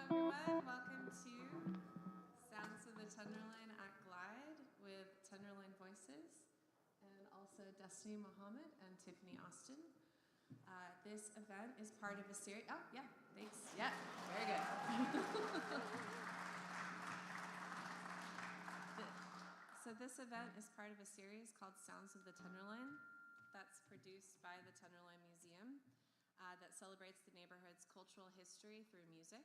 everyone. Welcome to Sounds of the Tenderloin at Glide with Tenderloin Voices and also Destiny Muhammad and Tiffany Austin. This event is part of a series. Oh, yeah, thanks. Yeah, very good. So this event is part of a series called Sounds of the Tenderloin that's produced by the Tenderloin Museum that celebrates the neighborhood's cultural history through music.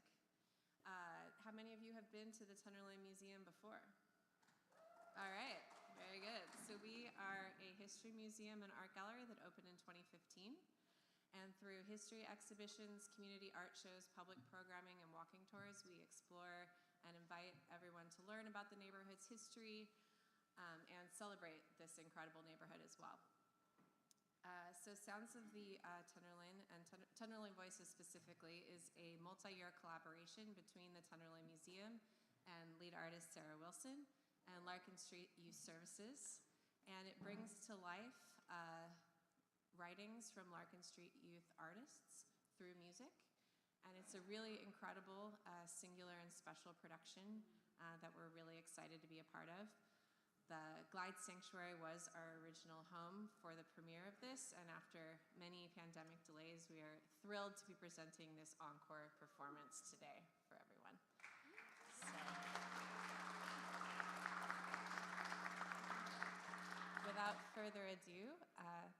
How many of you have been to the Tenderloin Museum before? All right, very good. So we are a history museum and art gallery that opened in 2015. And through history exhibitions, community art shows, public programming, and walking tours, we explore and invite everyone to learn about the neighborhood's history and celebrate this incredible neighborhood as well. So Sounds of the Tenderloin and Tenderloin Voices specifically is a multi-year collaboration between the Tenderloin Museum and lead artist Sarah Wilson and Larkin Street Youth Services. And it brings to life writings from Larkin Street Youth Artists through music. And it's a really incredible, singular and special production that we're really excited to be a part of. The Glide Sanctuary was our original home for the premiere of this, and after many pandemic delays, we are thrilled to be presenting this encore performance today for everyone. So, without further ado,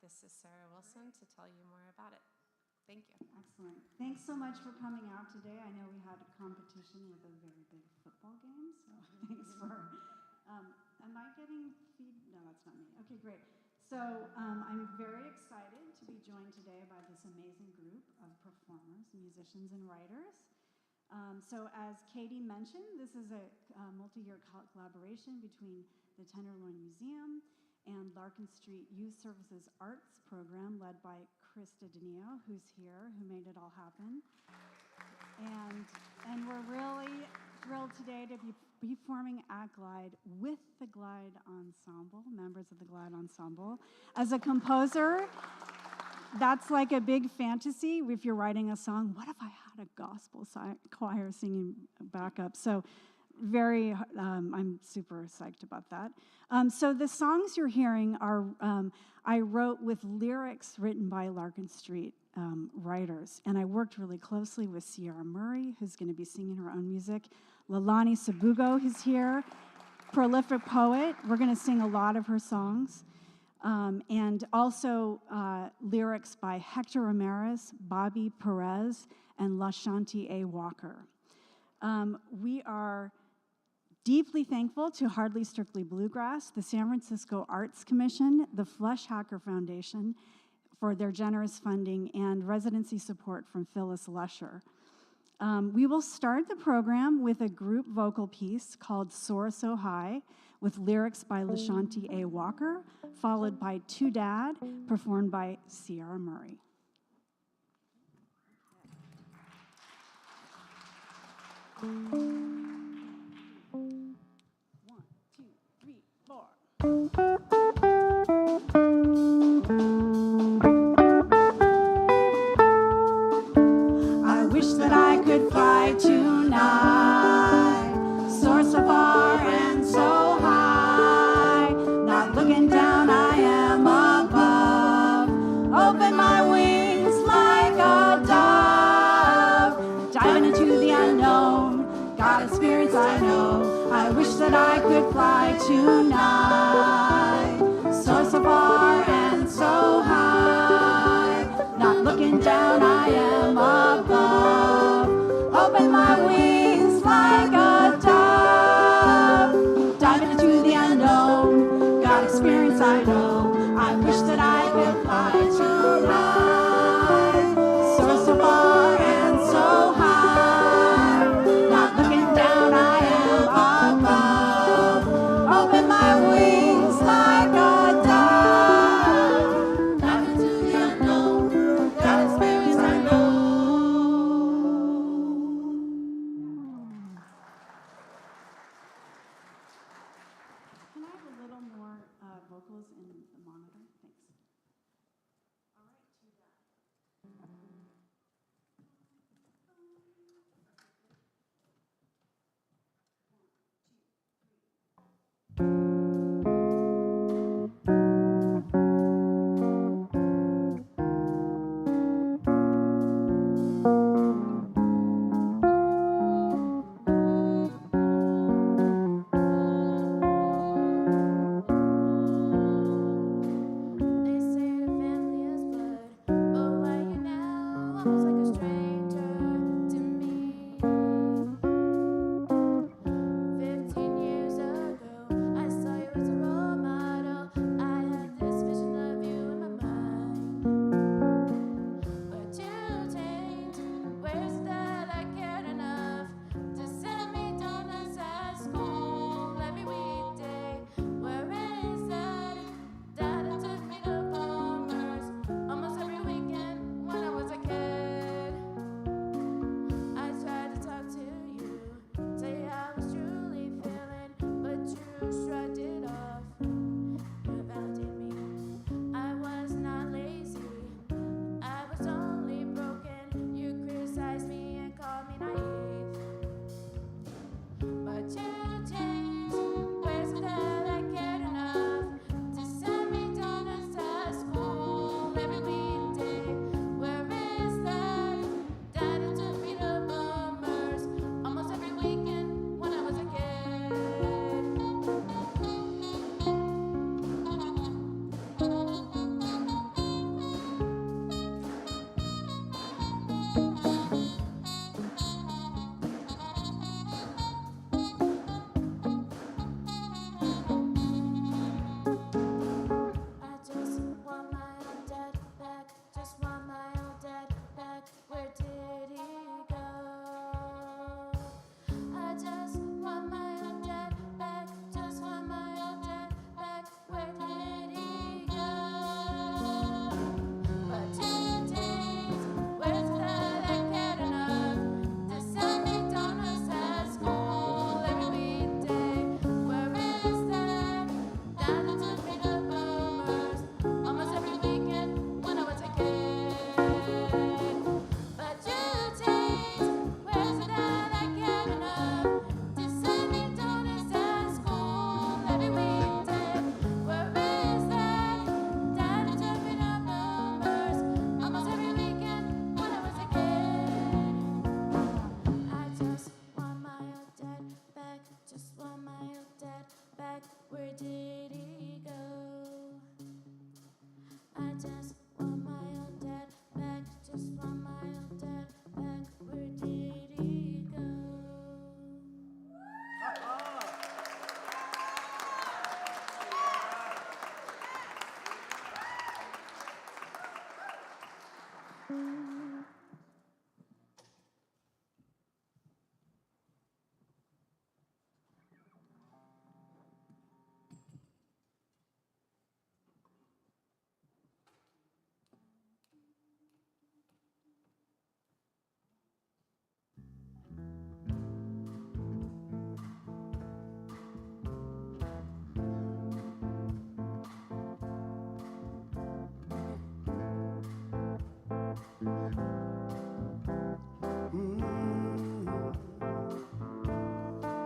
this is Sarah Wilson to tell you more about it. Thank you. Excellent. Thanks so much for coming out today. I know we had a competition with a very big football game, so thanks for... am I getting feed? No, that's not me. Okay, great. So I'm very excited to be joined today by this amazing group of performers, musicians, and writers. So as Katie mentioned, this is a multi-year collaboration between the Tenderloin Museum and Larkin Street Youth Services Arts Program led by Krista Denio, who's here, who made it all happen. And we're really thrilled today to be performing at Glide with the Glide Ensemble, members of the Glide Ensemble. As a composer, that's like a big fantasy. If you're writing a song, what if I had a gospel choir singing backup? So I'm super psyched about that. So the songs you're hearing are, I wrote with lyrics written by Larkin Street writers. And I worked really closely with Sierra Murray, who's going to be singing her own music. Lalani Sabugo is here, prolific poet. We're going to sing a lot of her songs. And also lyrics by Hector Ramirez, Bobby Perez, and LaShanti A. Walker. We are deeply thankful to Hardly Strictly Bluegrass, the San Francisco Arts Commission, the Flesh Hacker Foundation for their generous funding, and residency support from Phyllis Lusher. We will start the program with a group vocal piece called Soar So High with lyrics by LaShanti A. Walker, followed by To Dad, performed by Sierra Murray. One, two, three, four. I wish that I could fly tonight, soar so far and so high, not looking down, I am above, open my wings like a dove, diving into the unknown, got experience I know, I wish that I could fly tonight, soar so far and so high, not looking down, I am above, open my wings like a dove, diving into the unknown, got experience I know, I wish that I could fly tonight, soar so far and so high, not looking down, I am above, open my wings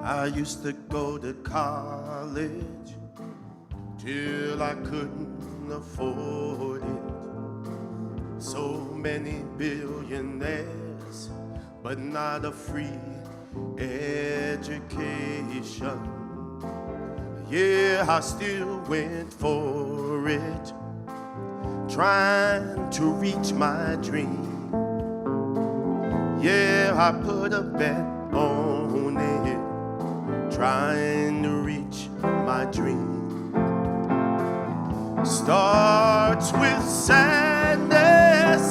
I used to go to college till I couldn't afford it. So many billionaires, but not a free education. Yeah, I still went for it, trying to reach my dream. Yeah, I put a bet on it, trying to reach my dream. Starts with sadness,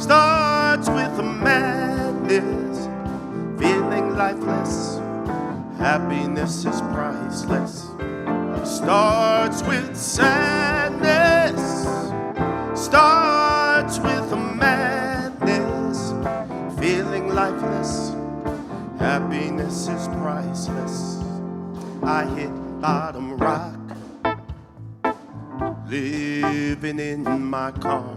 starts with madness, feeling lifeless, happiness is priceless. Starts with sadness, starts with madness, feeling lifeless, happiness is priceless. I hit bottom rock, living in my car,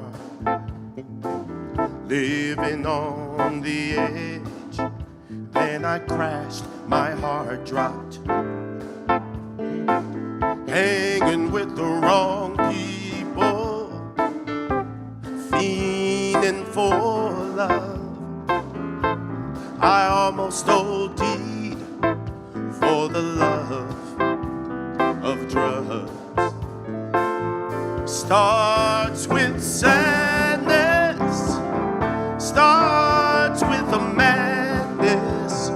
living on the edge. Then I crashed, my heart dropped, hanging with the wrong people, fiending for love. I almost OD'd for the love of drugs. Starts with sadness, starts with a madness,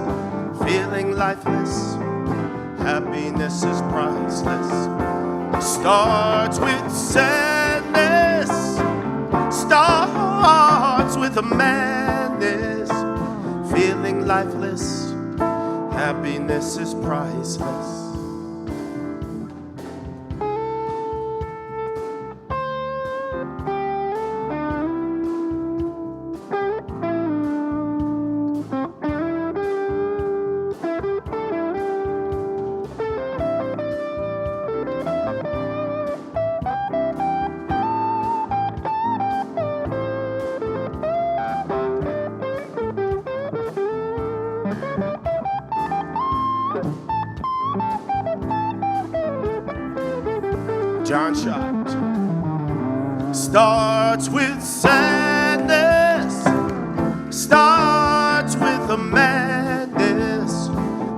feeling lifeless, happiness is priceless. Starts with sadness, starts with a madness, feeling lifeless, happiness is priceless. John Shot. Starts with sadness, starts with a madness,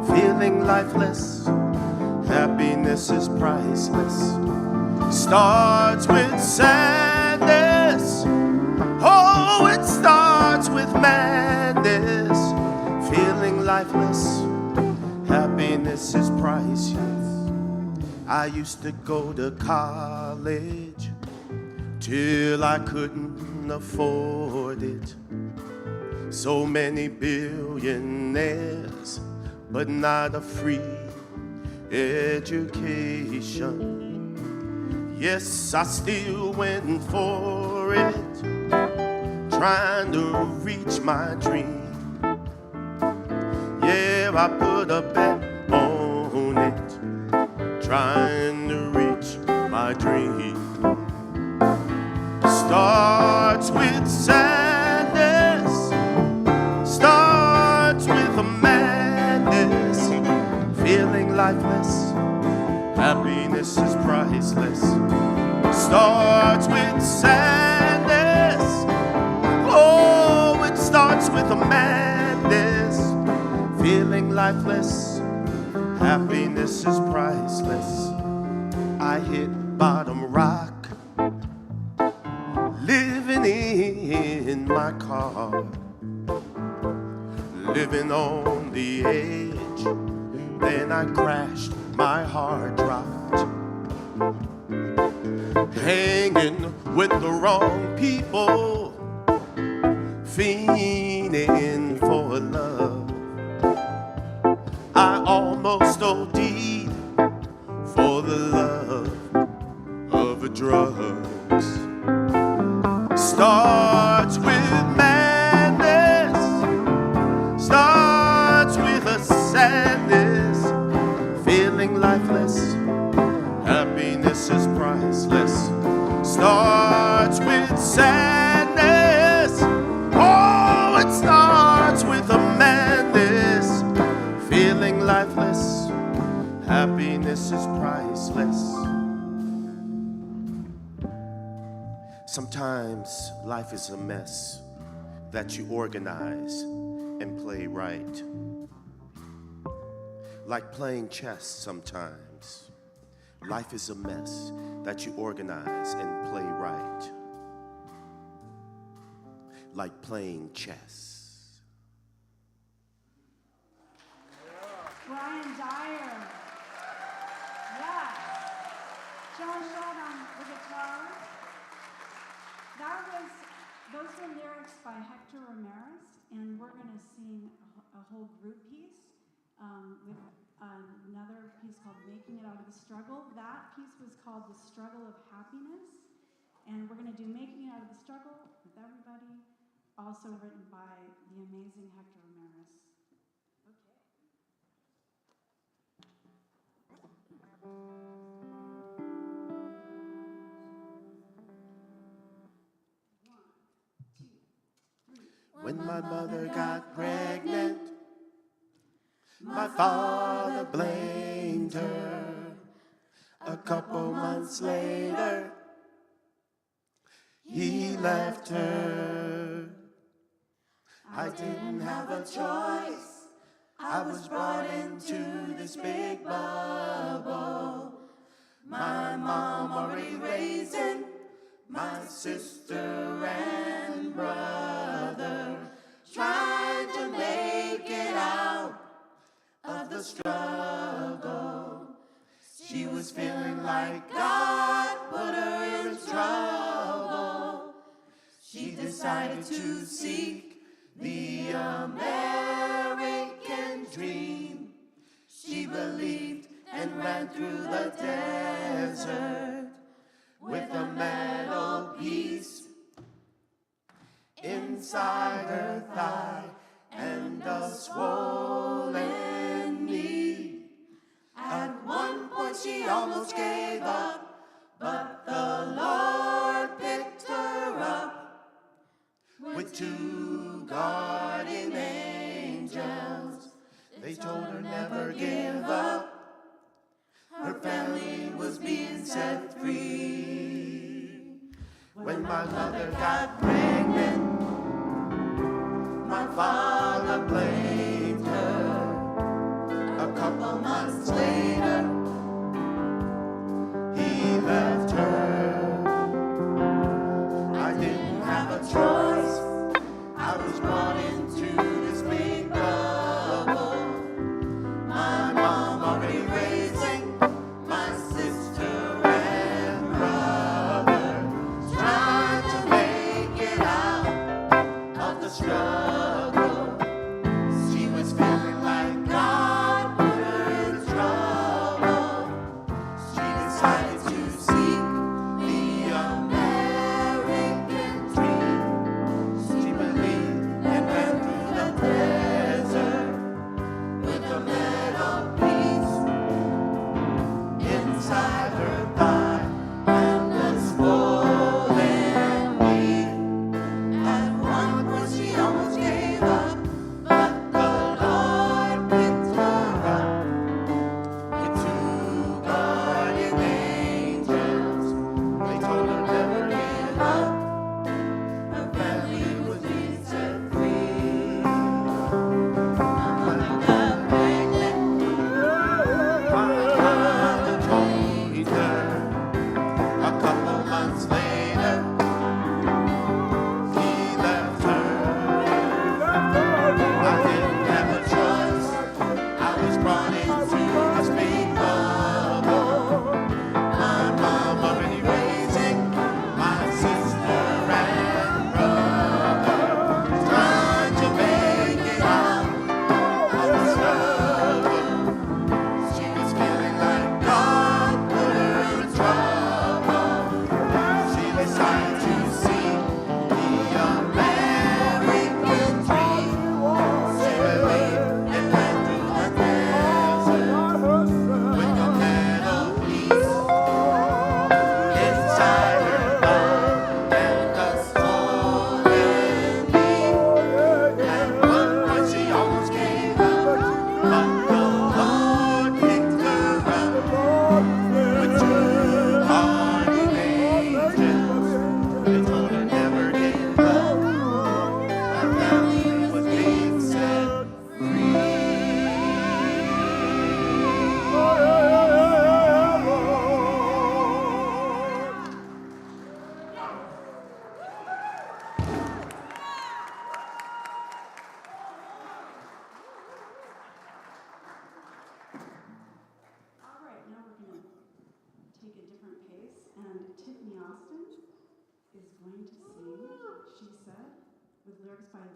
feeling lifeless, happiness is priceless. Starts with sadness, oh, it starts with madness, feeling lifeless, happiness is priceless. I used to go to college till I couldn't afford it. So many billionaires, but not a free education. Yes, I still went for it, trying to reach my dream. Yeah, I put a bet on it, trying to reach my dream. Starts with sadness, starts with a madness, feeling lifeless, happiness is priceless. Starts with sadness, oh, it starts with a madness, feeling lifeless, happiness is priceless. I hit bottom rock, living in my car, living on the edge. Then I crashed, my heart dropped, hanging with the wrong people, fiending for love. I almost OD'd for the love of drugs. Starts with madness, starts with a sadness, feeling lifeless, happiness is priceless. Starts with sadness, oh, it starts is priceless. Sometimes life is a mess that you organize and play right. Like playing chess sometimes. Life is a mess that you organize and play right. Like playing chess. Brian Dyer. Yes. John Schott on the guitar. Those were lyrics by Hector Ramirez, and we're going to sing a whole group piece with another piece called Making It Out of the Struggle. That piece was called The Struggle of Happiness, and we're going to do Making It Out of the Struggle with everybody, also written by the amazing Hector Ramirez. When my mother got pregnant, my father blamed her. A couple months later, he left her. I didn't have a choice. I was brought into this big bubble. My mom already raising my sister and brother, trying to make it out of the struggle. She was feeling like God put her in trouble. She decided to seek the American dream. She believed and ran through the desert with a metal piece inside her thigh and a swollen knee. At one point she almost gave up, but the Lord picked her up with two guardian angels. They told her never give up. Her family was being set free. When my mother got pregnant, my father blamed her. A couple months later, he left her. I didn't have a choice. I was brought into this big bubble. My mom already raising my sister and brother, trying to make it out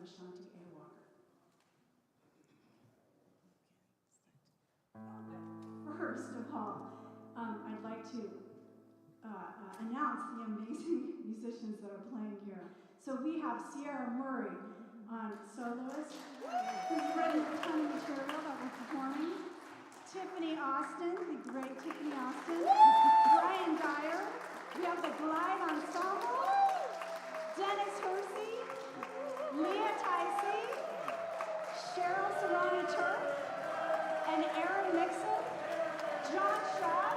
Shanti A. Walker. First of all, I'd like to announce the amazing musicians that are playing here. So we have Sierra Murray on soloist, who's written a ton of material that we're performing. Tiffany Austin, the great Tiffany Austin. Brian Dyer. We have the Glide Ensemble. Dennis Hersey. Leah Ticey. Cheryl Serrano Turk. And Aaron Mixon. John Shaw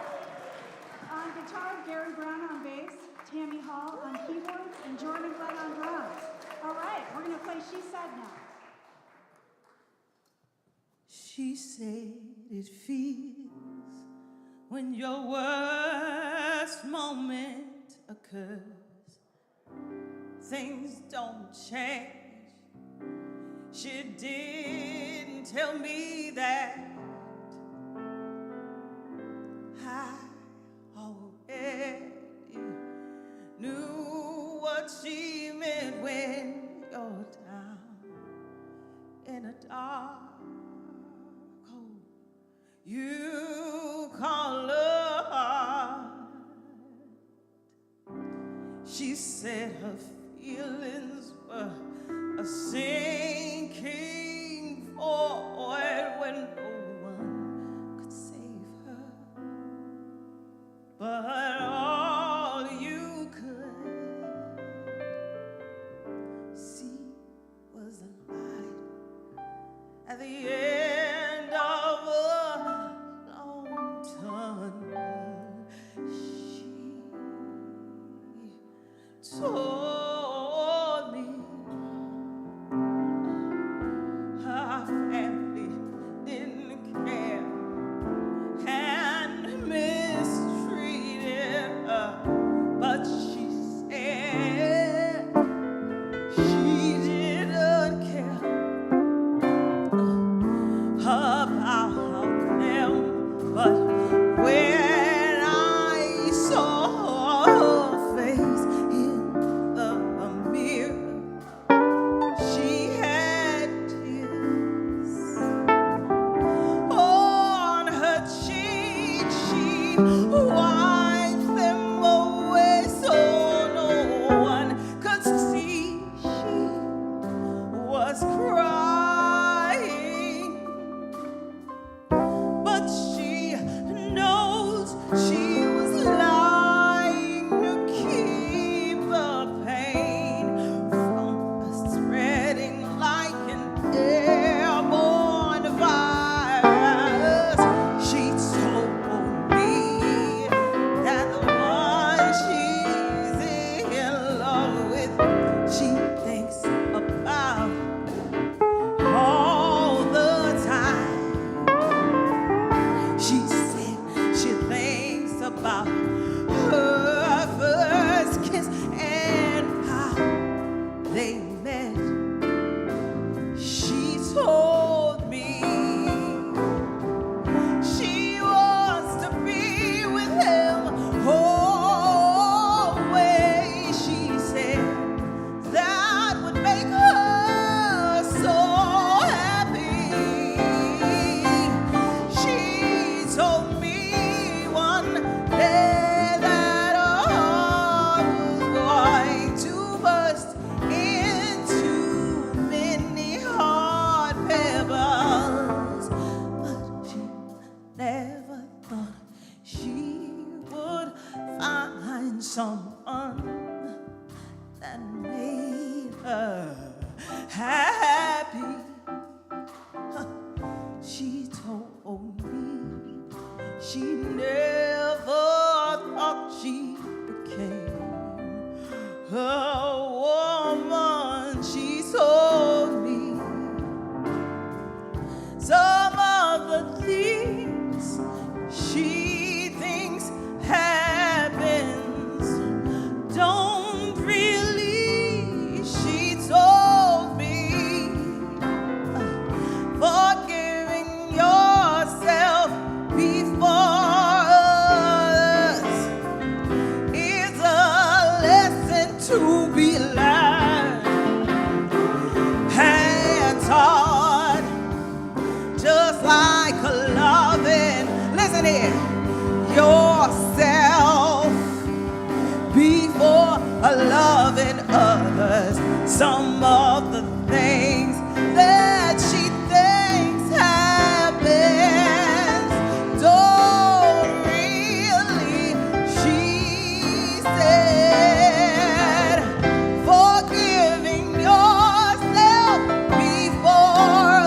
on guitar, Gary Brown on bass, Tammy Hall on keyboards, and Jordan Glenn on drums. All right, we're going to play She Said now. She said it feels when your worst moment occurs. Things don't change. She didn't tell me that. I already knew what she meant when you're down in a dark hole. You call her heart. She said her feelings were a sinking void when no one could save her. But all you could see was the light at the end of a long tunnel. She told me her family didn't care and mistreated her, but she said she didn't care about them. But when I saw her face in the mirror, she had tears on her cheek. She wiped them away so no one could see she was crying. But she knows she was lying to keep the pain from spreading like an airborne virus. She told me that the one she's in love with, she thinks about all the time. She said she thinks about her first kiss and how they met. She told me she wants to be with him always. She said that would make her so happy. She told me one day that her heart was going to burst into many hard pebbles, but she never thought she would find someone that made her happy. She told me she never thought she became a woman. She told me some of the things she thinks happens don't really. She told me forgiving yourself before yourself before loving others. Some of the things that she thinks happens don't really, she said. Forgiving yourself before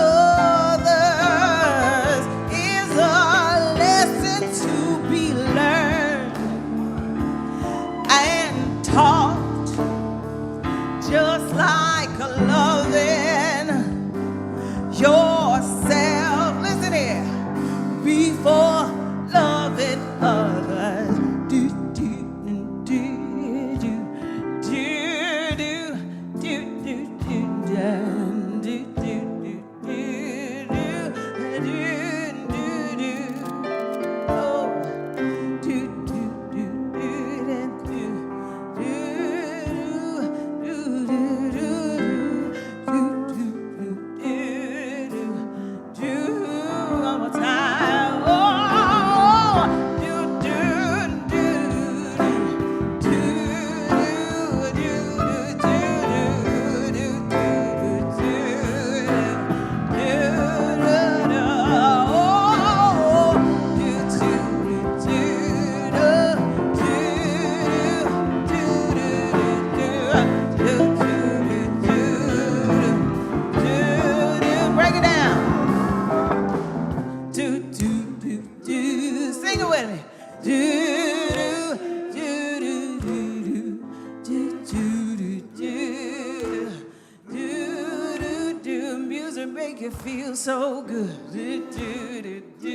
others is a lesson to be learned and taught, just like loving yourself. Listen here, before loving others. Do, do, do, do, do, do, do, do, do, do, do, one more time. Oh, do, do, do, do, do, do, break it down. Do, do, do, do. Sing it with me. Do, do, do, do, do, do, do, do, do, do. Music make you feel so good. Do, do, do, do,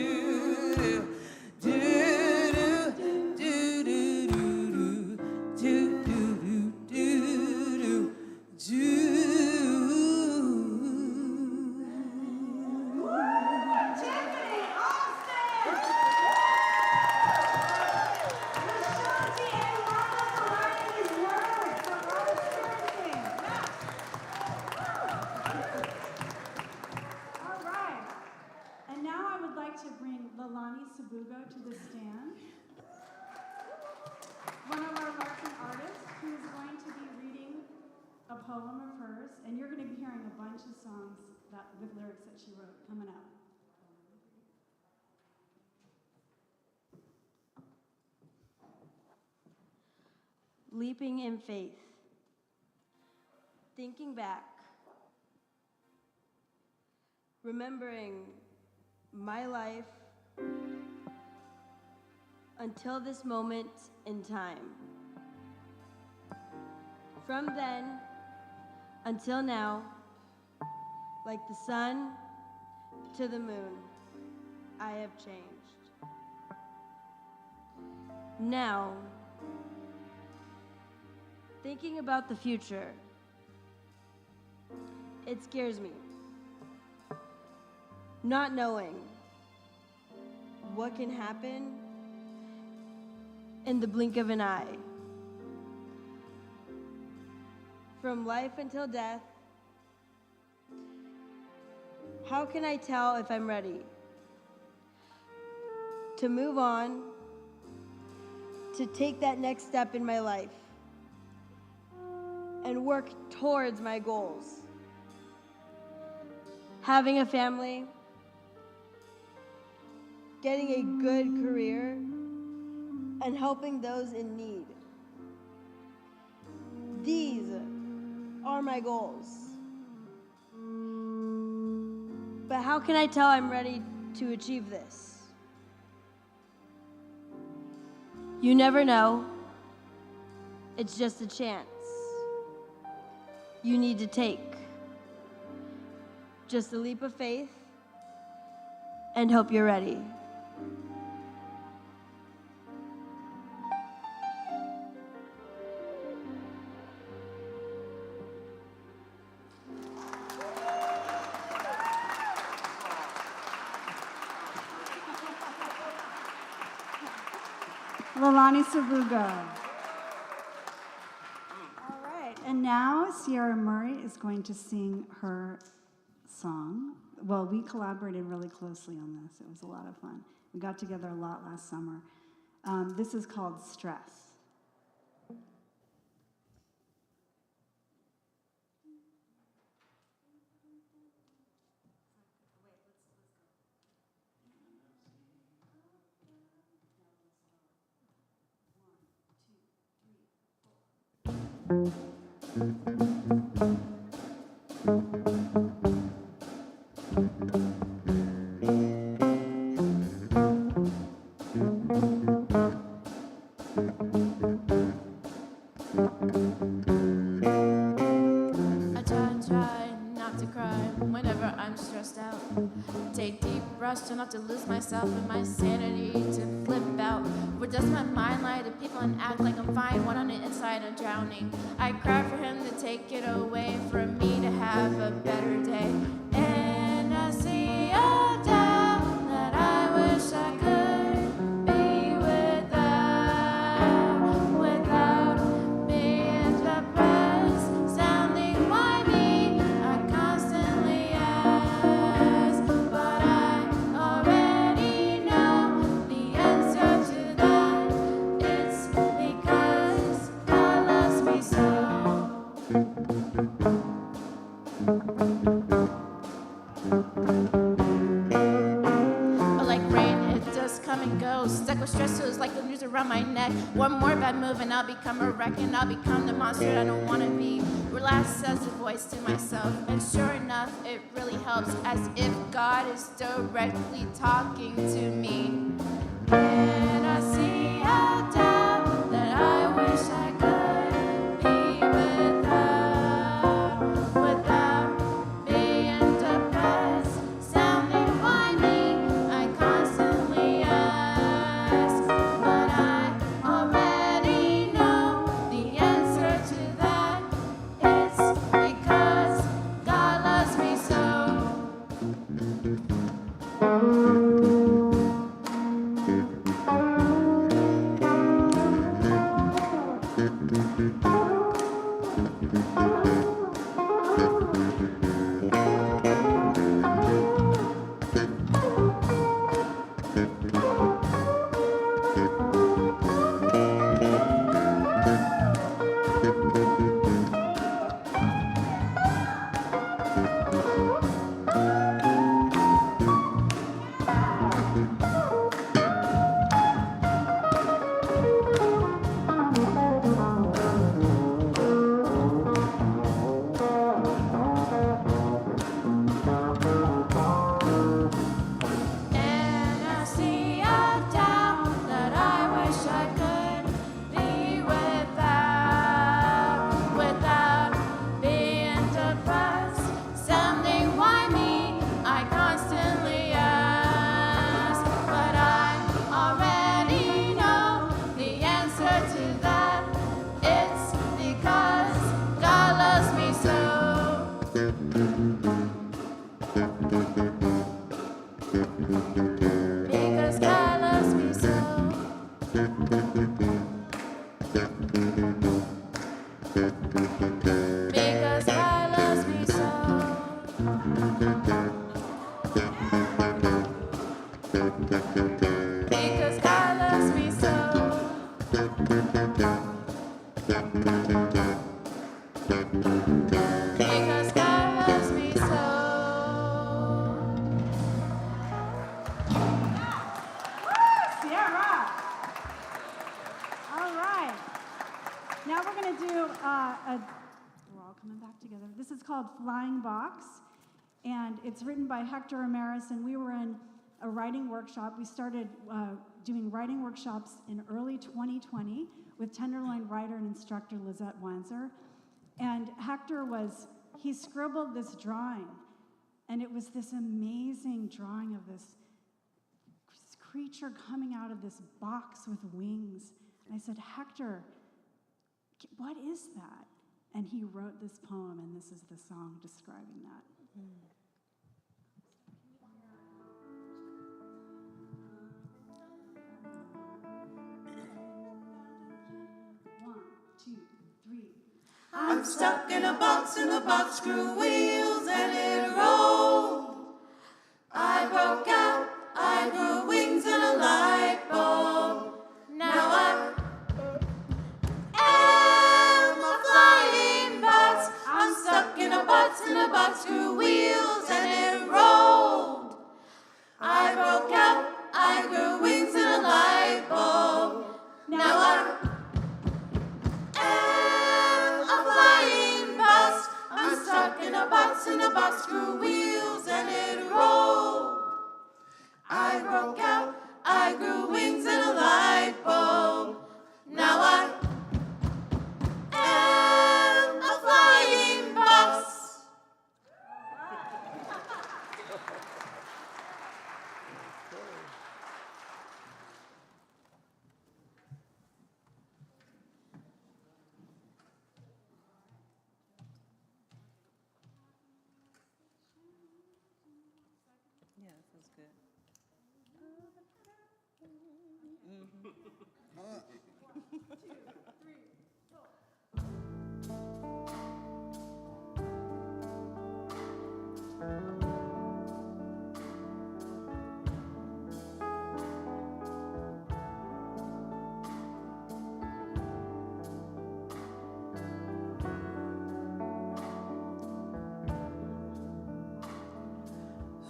do, do, do, do, do, do, do, do. Tiffany Austin! All right. And now I would like to bring Lalani Sabugo to the stand, one of our Larkin artists who is going to be reading a poem of hers, and you're going to be hearing a bunch of songs with lyrics that she wrote coming up. Leaping in faith. Thinking back. Remembering my life until this moment in time. From then until now, like the sun to the moon, I have changed. Now, thinking about the future, it scares me. Not knowing what can happen in the blink of an eye. From life until death, how can I tell if I'm ready to move on, to take that next step in my life and work towards my goals? Having a family, getting a good career, and helping those in need. These are my goals. But how can I tell I'm ready to achieve this? You never know. It's just a chance you need to take. Just a leap of faith and hope you're ready. Lalani Sabugo. All right, and now Sierra Murray is going to sing her song. Well, we collaborated really closely on this. It was a lot of fun. We got together a lot last summer. This is called Stress. Try not to lose myself and my sanity to flip out. Where does my mind lie to people and act like I'm fine when on the inside I'm drowning? I cry for him to take it away, for me to have a better day. And I see a doubt that I wish I could be without being depressed, sounding why me, I constantly ask, but I already know the answer to that. It's because God loves me so. But like rain, it does come and go. Stuck with stress, so it's like the noose around my neck. One more bad move and I'll become a wreck, and I'll become the monster I don't want to be. Relax, says the voice to myself, and sure enough, it really helps, as if God is directly talking to me. And I see a doubt that I wish I could be without being depressed, sounding why me, I constantly ask, but I already know the answer to that. It's because God loves me so. And I see a doubt that I wish I could be without being depressed, sounding why me, I constantly ask, but I already know the answer to that. It's because God loves me so. Because God loves me so. Because God loves me so. Because God loves me so. Because God loves me so. Sierra. All right. Now we're going to do we're all coming back together. This is called Flying Box, and it's written by Hector Ramirez, and we were in a writing workshop. We started doing writing workshops in early 2020 with Tenderloin writer and instructor Lizette Wanzer. And Hector he scribbled this drawing, and it was this amazing drawing of this creature coming out of this box with wings. And I said, Hector, what is that? And he wrote this poem, and this is the song describing that. One, two, three. I'm stuck in a box and the box grew wheels and it rolled. I broke out, I grew wings and a light bulb. Yeah, that feels good.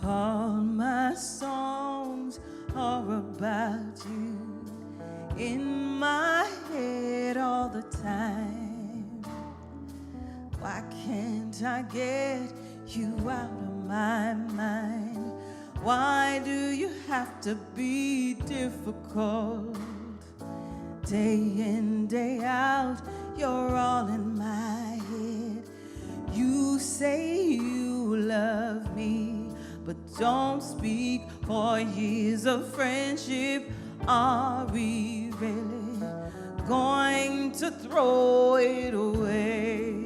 All my songs are about you in my head all the time. Why can't I get you out of my mind? Why do you have to be difficult? Day in, day out, you're all in my head. You say you love me, but don't speak for years of friendship. Are we really going to throw it away?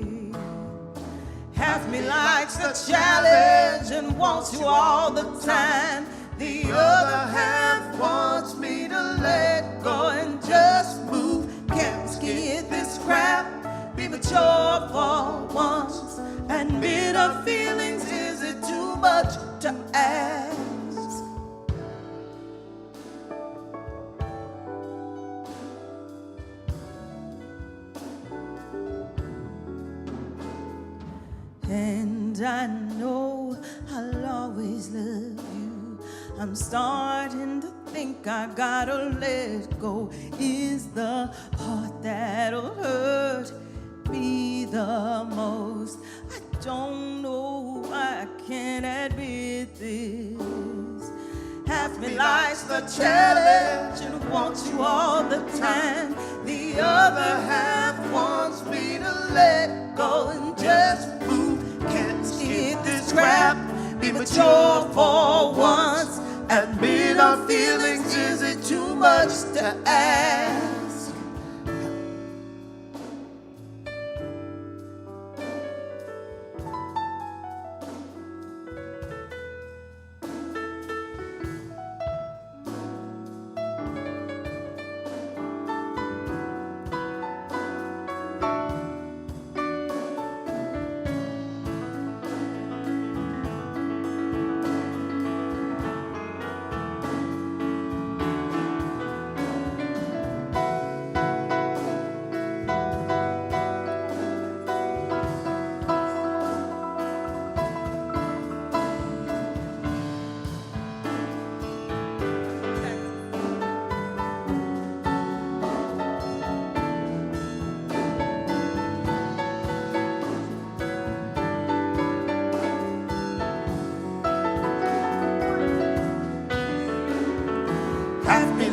Half me likes the challenge and wants you all the time. The other half wants me to let go and just move. Can't skid this crap, be mature for once. Admit our feelings, is it too much to ask? And I know I'll always love you. I'm starting to think I gotta let go. Is the part that'll hurt me the most? I don't know why I can't admit this. Half me likes the challenge and wants you all the time. The other half wants me to let go and just move. Can't skip this crap, be mature for once. Admit our feelings, is it too much to ask?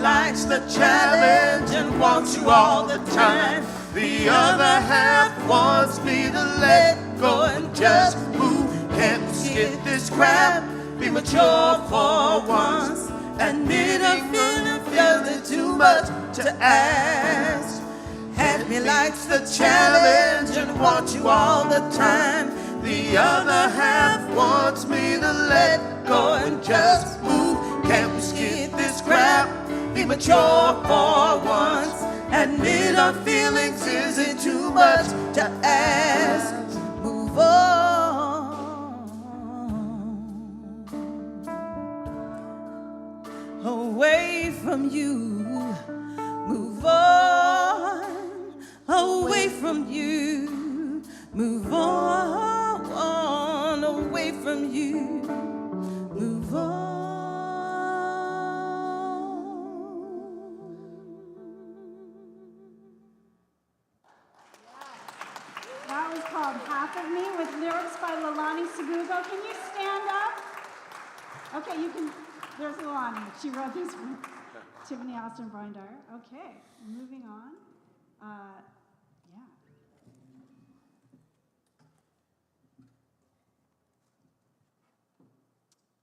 Likes the challenge and wants you all the time. The other half wants me to let go and just move. Can't skip this crap, be mature for once. Admit I'm feeling too much to ask. Half me likes the challenge and wants you all the time. The other half wants me to let go and just move. Can't skip this crap, be mature for once. Admit our feelings, is it too much to ask? Move on, away from you. Move on, away from you. Move on, away from you. Move on. That was called Half of Me with lyrics by Leilani Sabugo. Can you stand up? Okay, you can. There's Leilani. She wrote this one. Tiffany Austin, Brian Dyer. Okay, moving on. Yeah.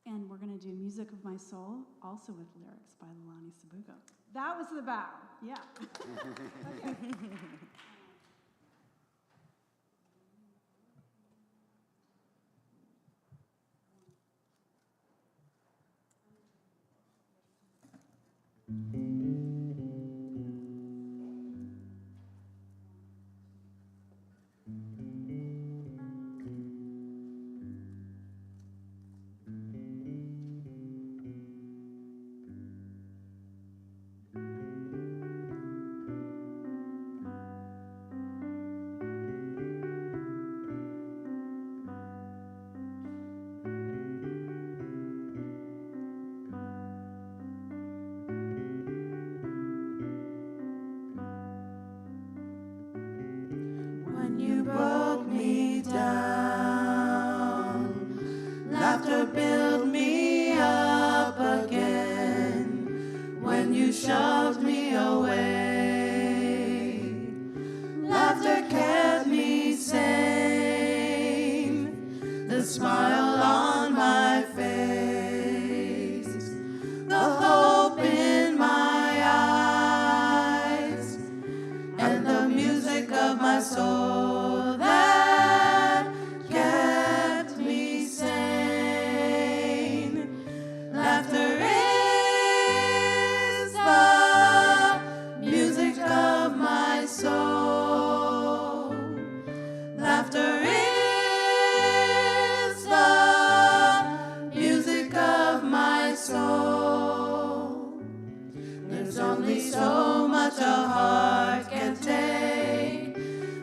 And we're going to do Music of My Soul, also with lyrics by Leilani Sabugo. That was the bow. Yeah. Okay. When you broke me down, laughter built me up again. When you shoved me away, laughter kept me sane. The smile on my face, the hope in my eyes, and the music of my soul that kept me sane. Laughter is the music of my soul. Laughter is the music of my soul. There's only so much a heart can take,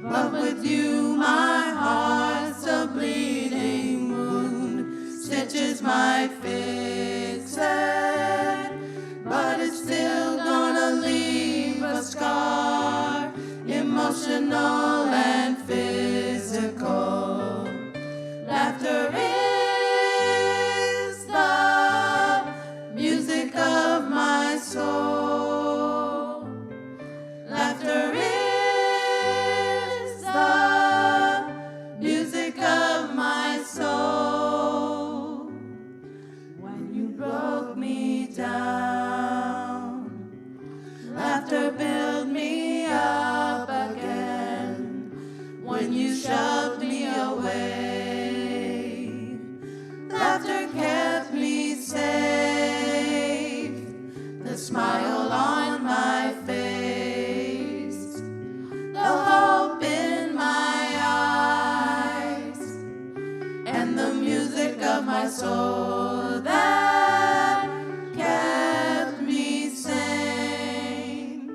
but with you my heart's a bleeding wound. Stitches might fix it, but it's still gonna leave a scar, emotional and physical. Laughter is the music of my soul. Laughter is the music of my soul. When you broke me down, laughter built me up again. When you shoved me away, laughter kept me safe. The smile on my face, the hope in my eyes, and the music of my soul that kept me sane.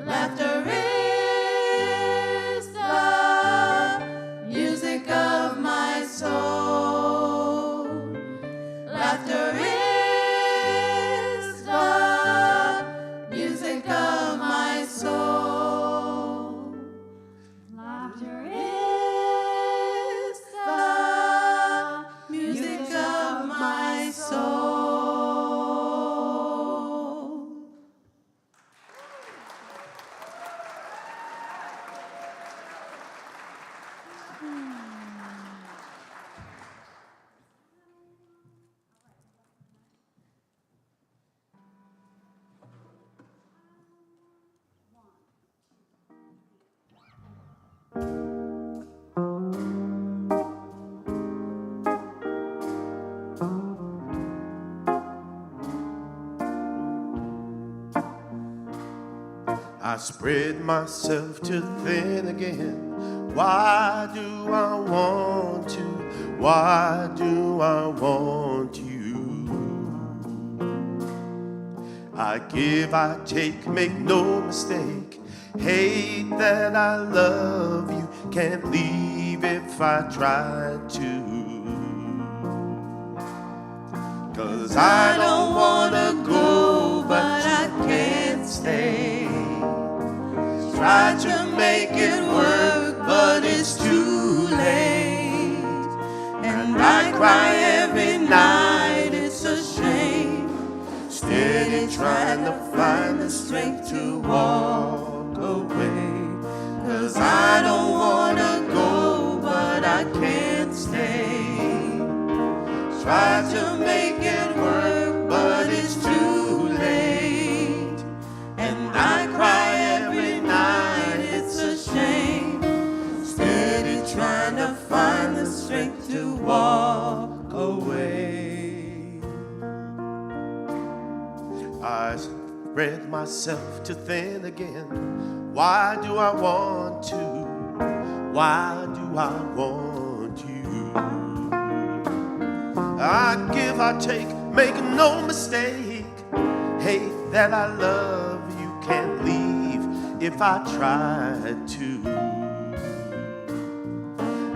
Laughter is the music of my soul. Laughter is the music of my soul. Laughter is the music of my soul. I spread myself too thin again. Why do I want to? Why do I want you? I give, I take, make no mistake. Hate that I love you, can't leave if I try to. 'Cause I don't wanna go, but I can't stay. Try to make it work, but it's too late. And I cry every night, it's a shame. Steady trying to find the strength to walk away. 'Cause I don't wanna go, but I can't stay. Try to make it work, but it's too late. And I cry every night, it's a shame. Steady trying to find the strength to walk away. I spread myself too thin again. Why do I want to? Why do I want you? I give, I take, make no mistake. Hate that I love you, can't leave if I tried to.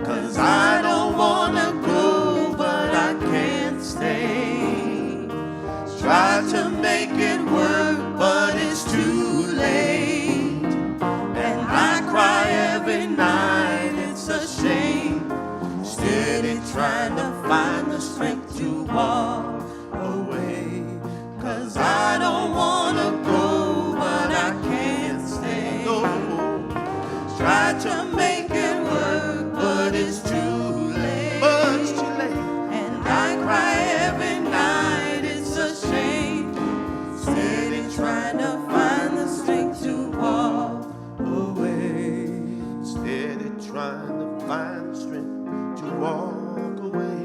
'Cause I don't wanna go, but I can't stay. Try to make it work, but it's too late. And I cry every night, it's a shame. Steady trying to find the strength to walk away. 'Cause I don't wanna go, but I can't stay. No. Try to make it work, but it's too late. But it's too late. And I cry every night, it's a shame. Steady trying to find the strength to walk away. Steady trying to find the strength to walk away.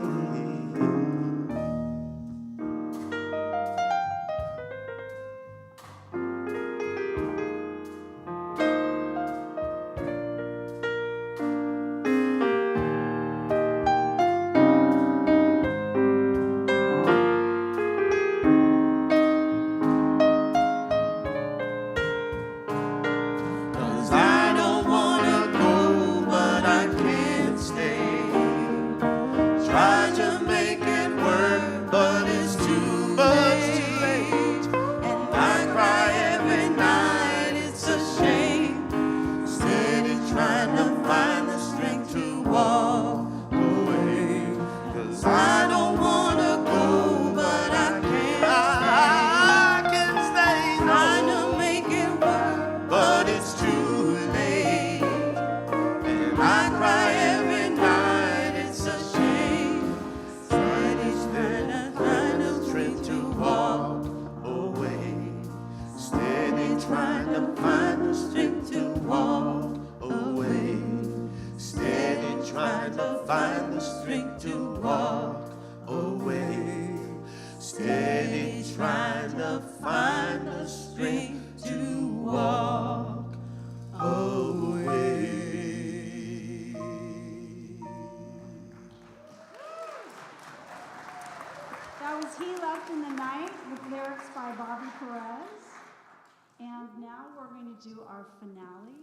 Do our finale,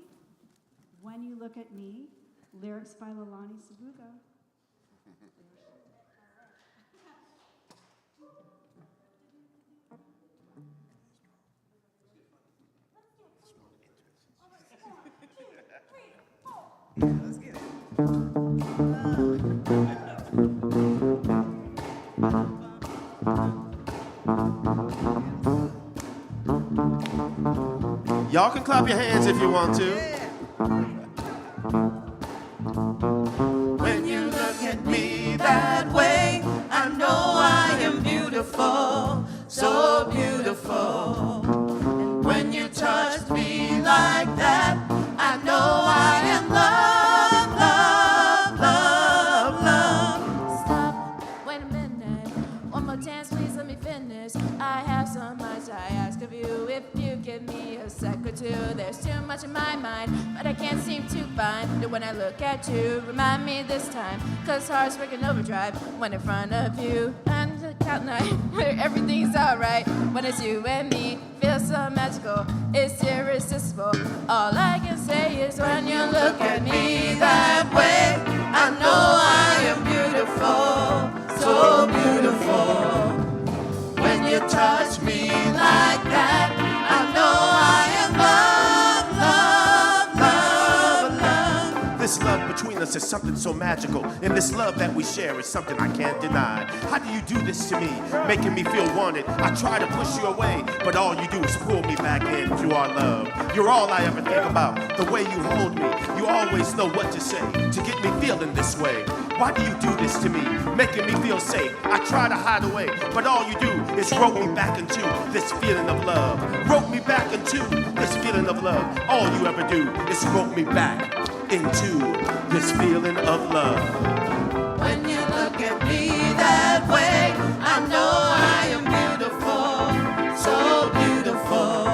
When You Look at Me, lyrics by Lalani Sabugo. Let's get it. Y'all can clap your hands if you want to. When you look at me that way, I know I am beautiful, so beautiful. And when you touch me like that, I know I am love, love, love, love. Stop, wait a minute. One more dance, please let me finish. I have so much I ask of you. If you give me a sec or two, there's too much in my mind, but I can't seem to find it when I look at you. Remind me this time, 'cause hearts working overdrive when in front of you. And the count night where everything's alright. When it's you and me, feels so magical, it's irresistible. All I can say is when you look at me that way, I know I am beautiful, so beautiful. When you touch me like that, I know I am love, love, love, love. This love between us is something so magical, and this love that we share is something I can't deny. How do you do this to me, making me feel wanted? I try to push you away, but all you do is pull me back into our love. You're all I ever think about, the way you hold me. You always know what to say to get me feeling this way. Why do you do this to me, making me feel safe? I try to hide away, but all you do is rope me back into this feeling of love. Rope me back into this feeling of love. All you ever do is rope me back into this feeling of love. When you look at me that way, I know I am beautiful, so beautiful.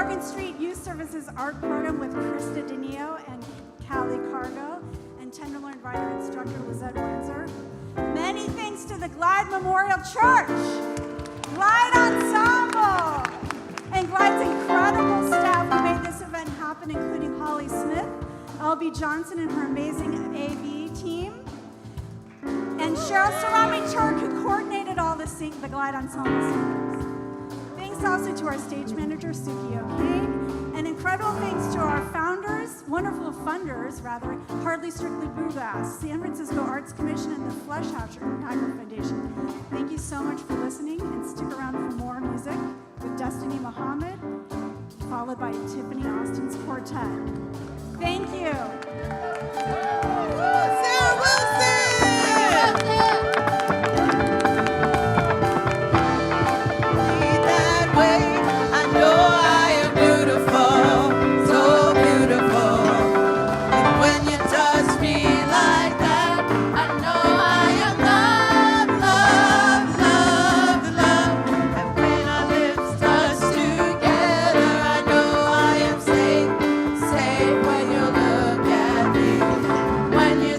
Larkin Street Youth Services Art Program with Krista Denio and Callie Cargo, and Tenderloin writer instructor Lizette Windsor. Many thanks to the Glide Memorial Church, Glide Ensemble, and Glide's incredible staff who made this event happen, including Holly Smith, L.B. Johnson and her amazing AV team, and Cheryl Sarami Turk, who coordinated all the Glide Ensemble singers. Thanks also to our stage manager, Suki O'Kane, and incredible thanks to our founders, wonderful funders, rather, Hardly Strictly Bluegrass, San Francisco Arts Commission, and the Flesh Hatcher Tiger Foundation. Thank you so much for listening, and stick around for more music with Destiny Muhammad, followed by Tiffany Austin's quartet. Thank you. Sarah Wilson! When you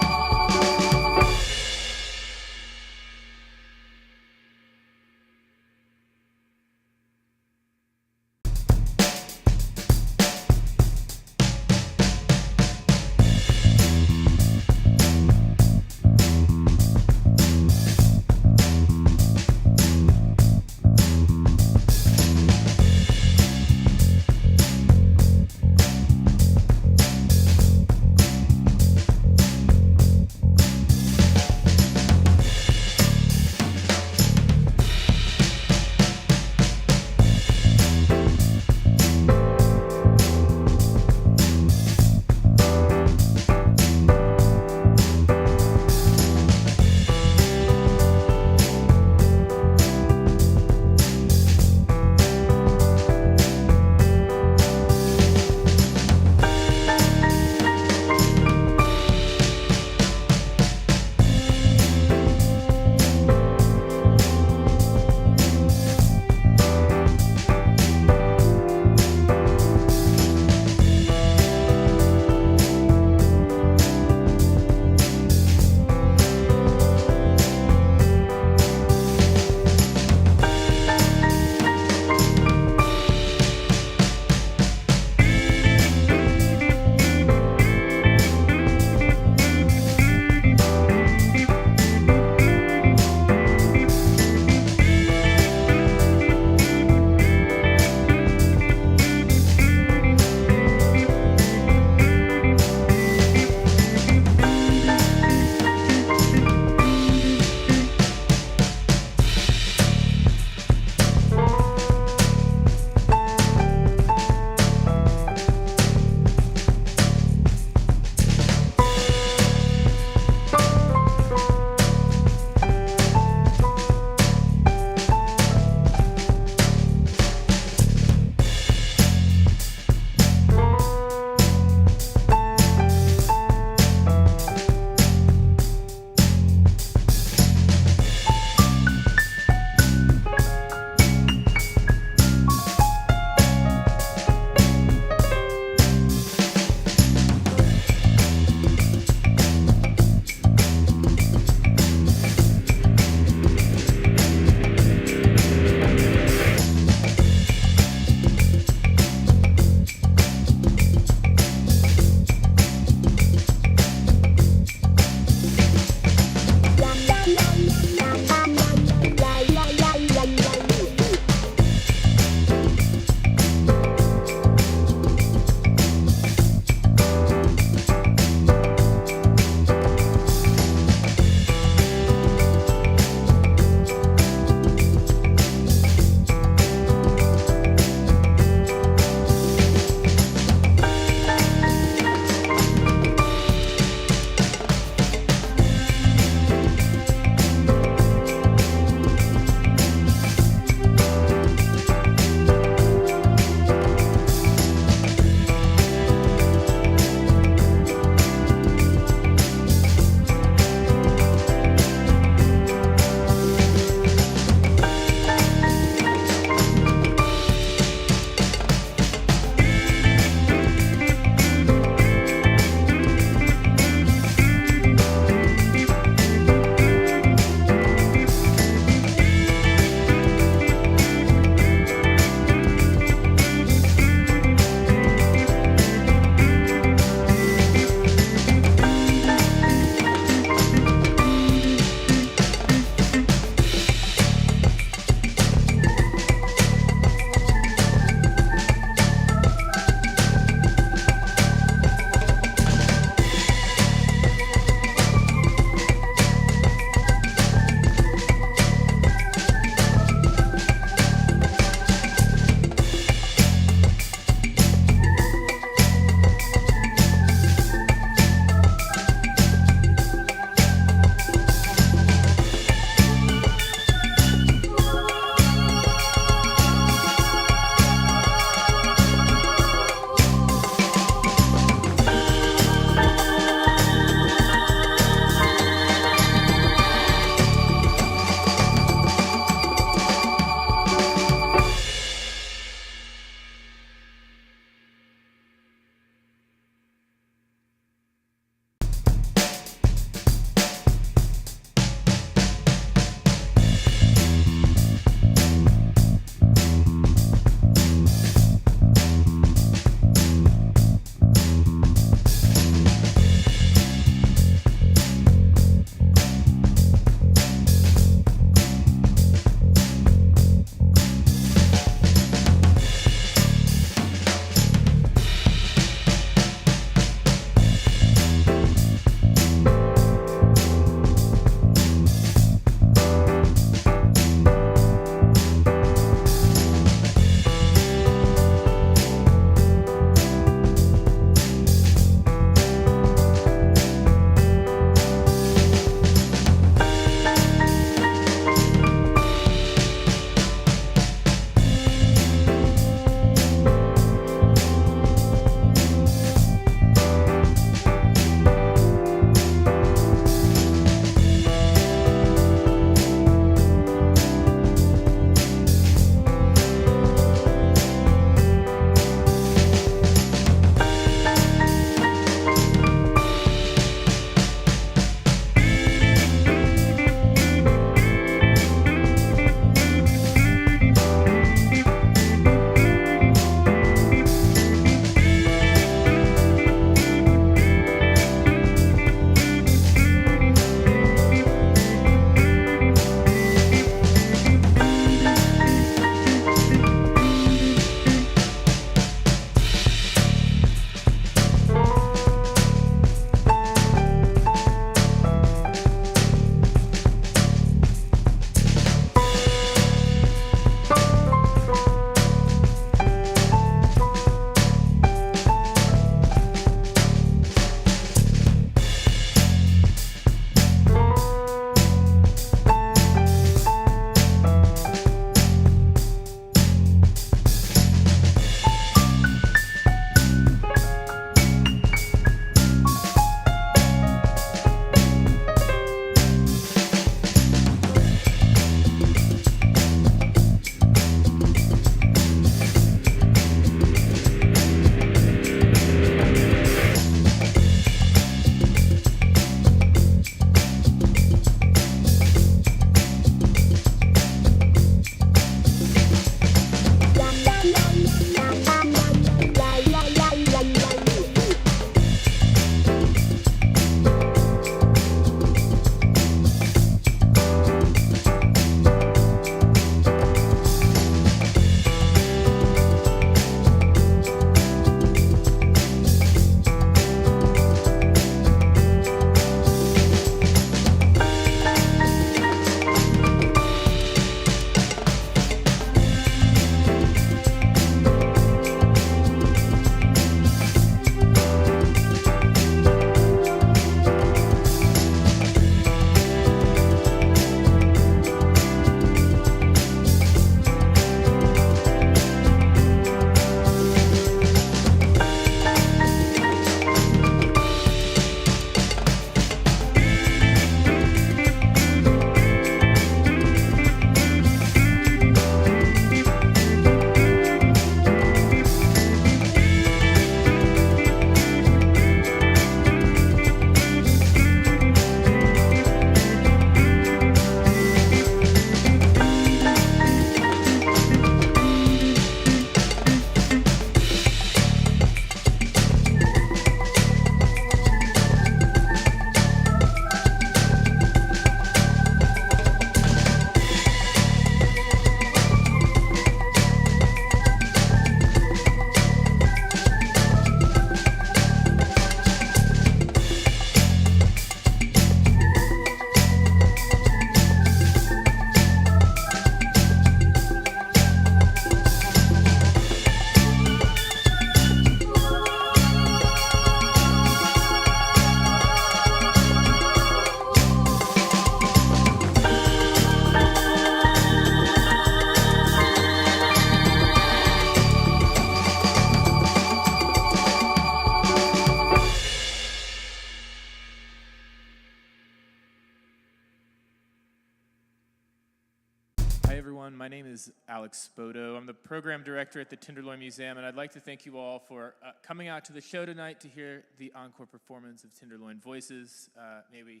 everyone. My name is Alex Spodo. I'm the program director at the Tenderloin Museum, and I'd like to thank you all for coming out to the show tonight to hear the encore performance of Tenderloin Voices. May we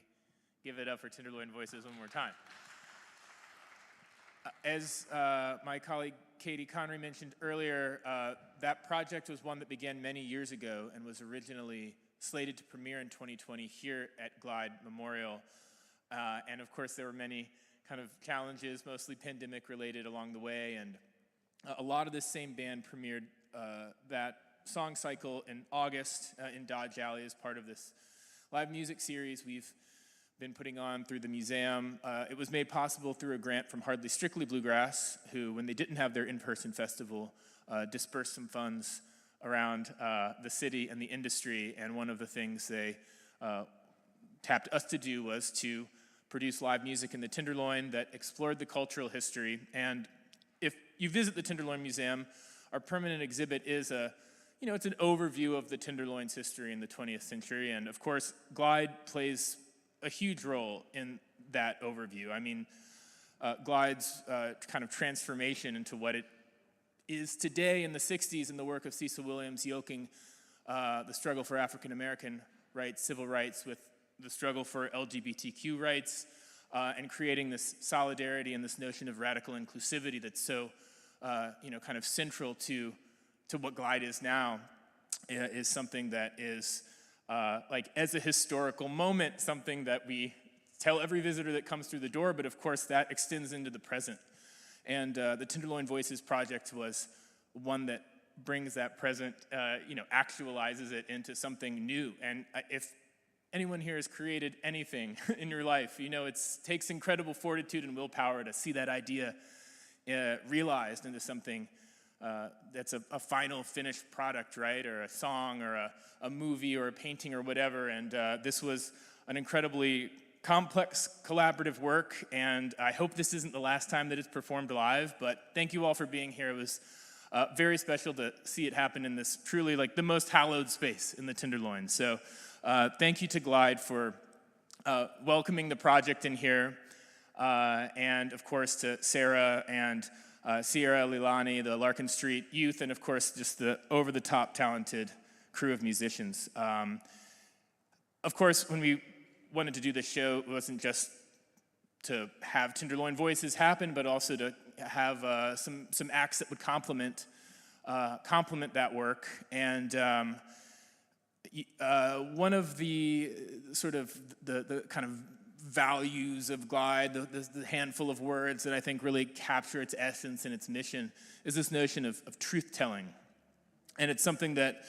give it up for Tenderloin Voices one more time. As my colleague Katie Connery mentioned earlier, that project was one that began many years ago and was originally slated to premiere in 2020 here at Glide Memorial. And of course, there were many kind of challenges, mostly pandemic related along the way. And a lot of this same band premiered that song cycle in August in Dodge Alley as part of this live music series we've been putting on through the museum. It was made possible through a grant from Hardly Strictly Bluegrass, who, when they didn't have their in-person festival, dispersed some funds around the city and the industry. And one of the things they tapped us to do was to produce live music in the Tenderloin that explored the cultural history. And if you visit the Tenderloin Museum, our permanent exhibit is it's an overview of the Tenderloin's history in the 20th century. And of course, Glide plays a huge role in that overview. I mean, Glide's kind of transformation into what it is today in the 60s in the work of Cecil Williams, yoking the struggle for African American rights, civil rights, with the struggle for LGBTQ rights, and creating this solidarity and this notion of radical inclusivity that's so, kind of central to what Glide is now, is something that is, as a historical moment, something that we tell every visitor that comes through the door, but of course that extends into the present. And the Tenderloin Voices project was one that brings that present, actualizes it into something new. And if anyone here has created anything in your life, it takes incredible fortitude and willpower to see that idea realized into something that's a final finished product, right? Or a song or a movie or a painting or whatever. And this was an incredibly complex collaborative work, and I hope this isn't the last time that it's performed live, but thank you all for being here. It was very special to see it happen in this truly the most hallowed space in the Tenderloin. So thank you to Glide for welcoming the project in here, and of course to Sarah and Sierra Lilani, the Larkin Street Youth, and of course just the over-the-top talented crew of musicians. Of course, when we wanted to do this show, it wasn't just to have Tenderloin Voices happen, but also to have some acts that would complement that work. And one of the sort of the kind of values of Glide, the handful of words that I think really capture its essence and its mission, is this notion of truth-telling. And it's something that,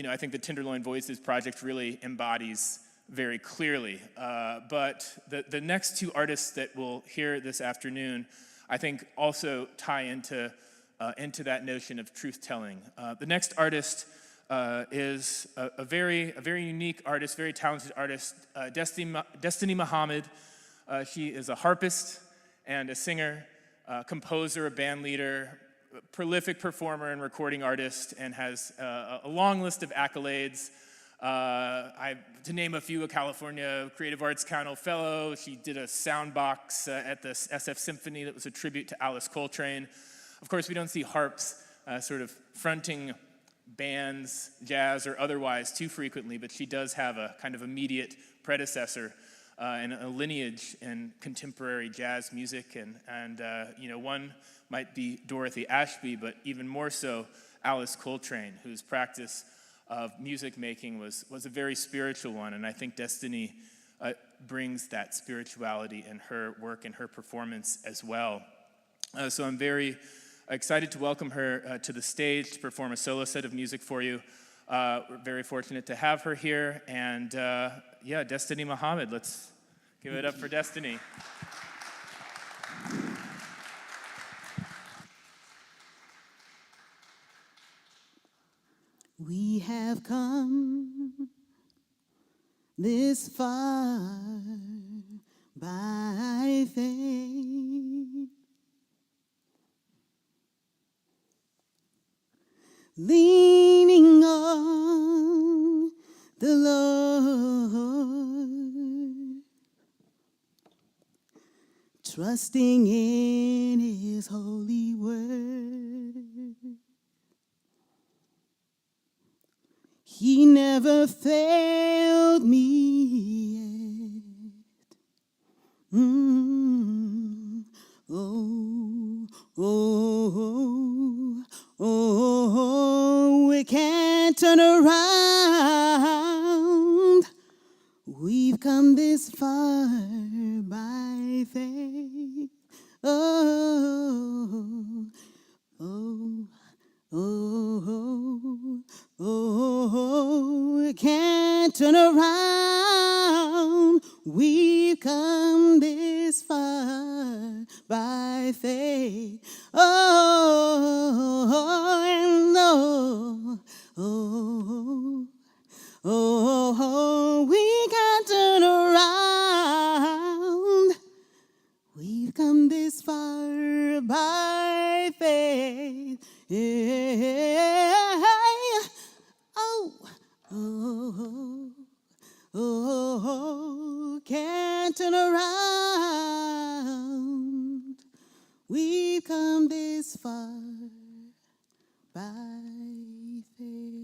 I think the Tenderloin Voices project really embodies very clearly. But the next two artists that we'll hear this afternoon, I think also tie into that notion of truth-telling. The next artist is a very unique artist, very talented artist, Destiny Muhammad. She is a harpist and a singer, composer, a band leader, a prolific performer and recording artist, and has a long list of accolades. To name a few, a California Creative Arts Council Fellow. She did a sound box at the SF Symphony that was a tribute to Alice Coltrane. Of course, we don't see harps sort of fronting bands, jazz or otherwise, too frequently, but she does have a kind of immediate predecessor and a lineage in contemporary jazz music. And one might be Dorothy Ashby, but even more so, Alice Coltrane, whose practice of music making was a very spiritual one, and I think Destiny brings that spirituality in her work and her performance as well. So I'm very excited to welcome her to the stage to perform a solo set of music for you. We're very fortunate to have her here, and Destiny Muhammad. Let's give it up for Destiny. We have come this far by faith, leaning on the Lord, trusting in his holy word. He never failed me yet. We can't turn around. We've come this far by faith. Can't turn around. We've come this far by faith. We can't turn around. We've come this far by faith. Can't turn around. We've come this far by faith.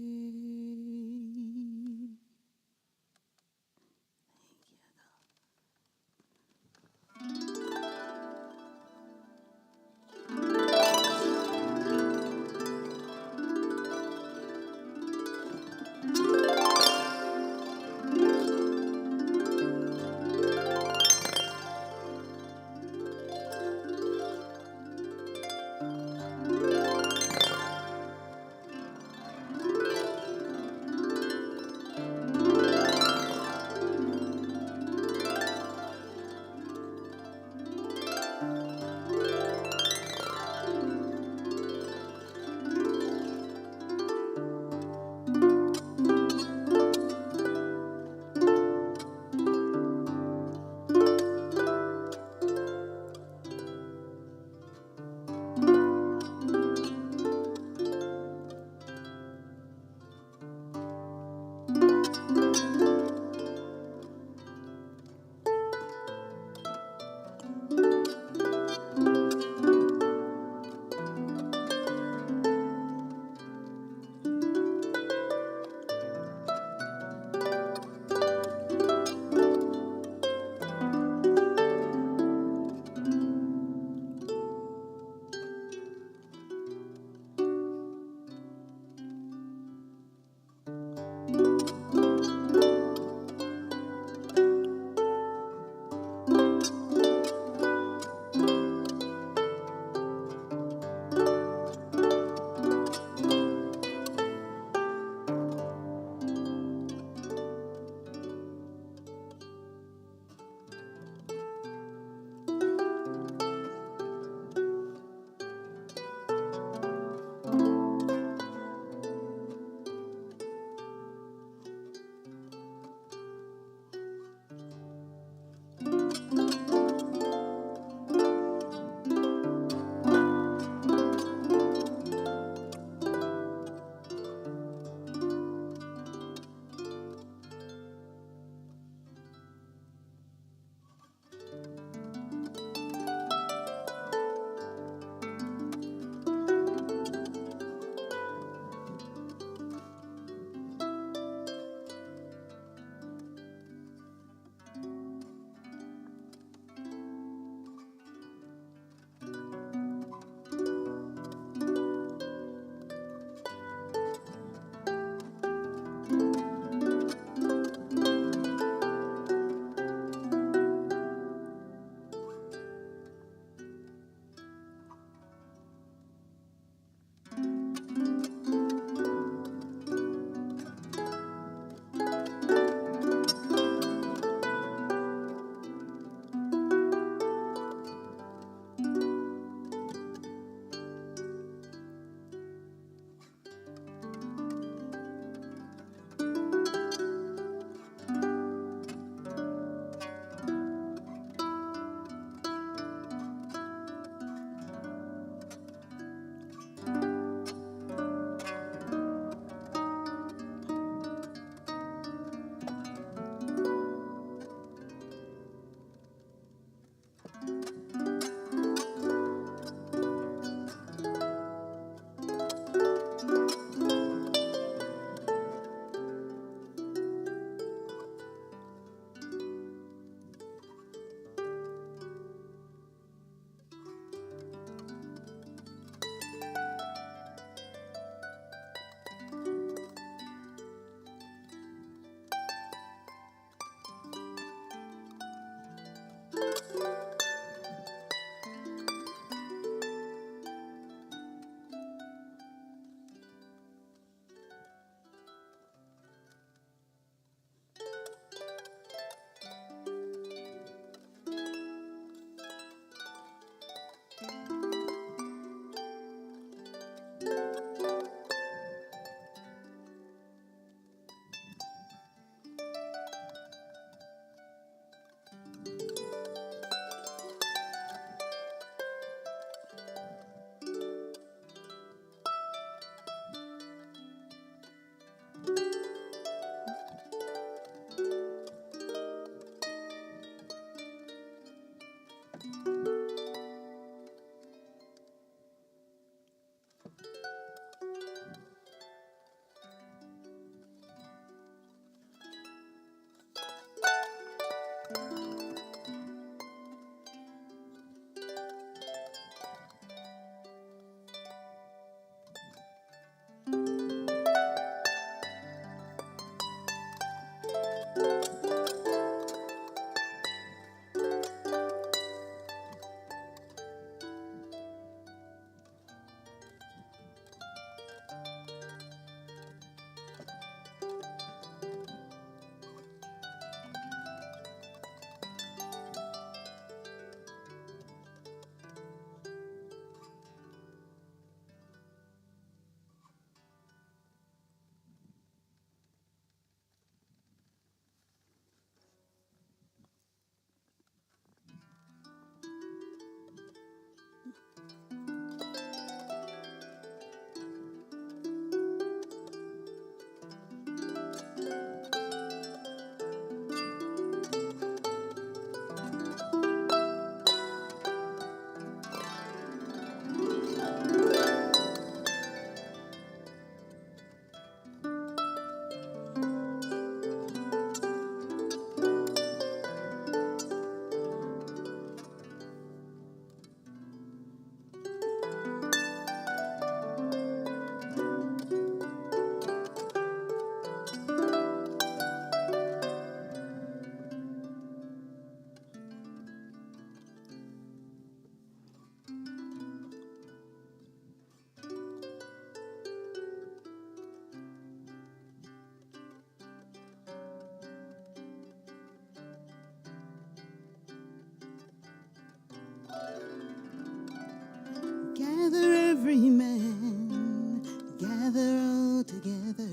Gather every man, gather all together,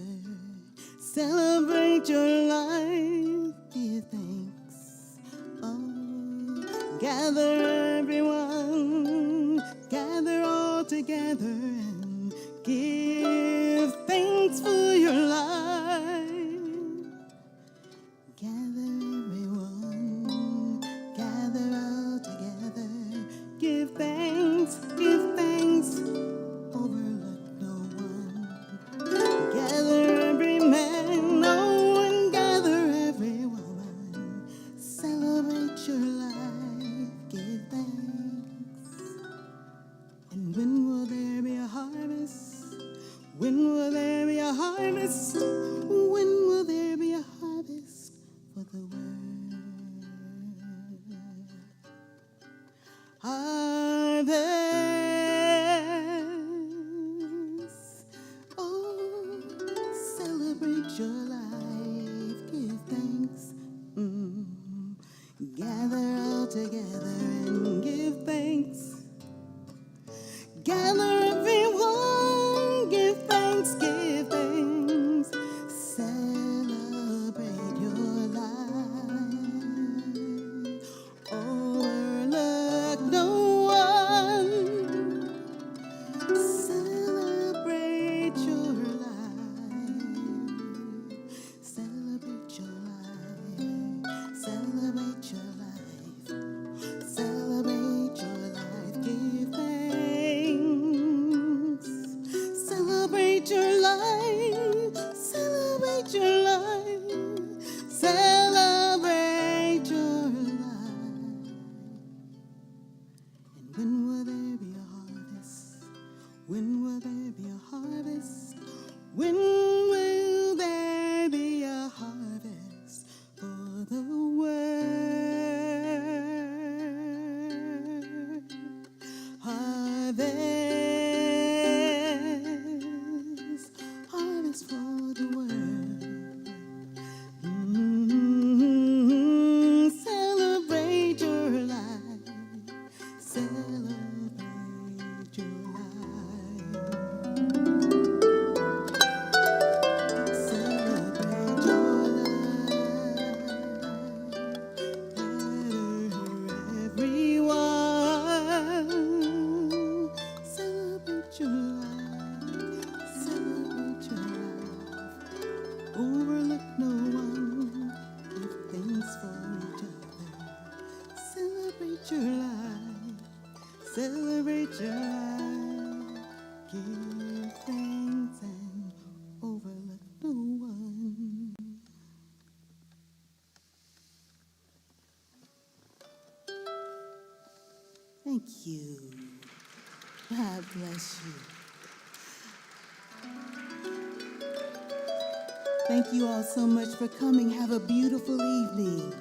celebrate your life, give thanks. Oh, gather everyone, gather all together and give thanks for your life. Gather everyone, gather all together, give thanks, overlook no one. Gather every man, oh, and gather every woman, celebrate your life, give thanks. And when will there be a harvest? When will there be a harvest? When will there be a harvest for the world? Harvest, oh, celebrate your life, give thanks. Gather all together and give thanks. Gather everyone, give thanks, give thanks. Celebrate your life. Overlook no one. Celebrate your life. Celebrate your life. Celebrate your life. Celebrate your life. Give thanks. Celebrate your life. Celebrate your life. Celebrate your life. And when will there be a harvest? When will there be a harvest? When will there be a harvest for the world? Harvest, harvest for the world. celebrate your life, give thanks and overlook no one. Thank you. God bless you. Thank you all so much for coming. Have a beautiful evening.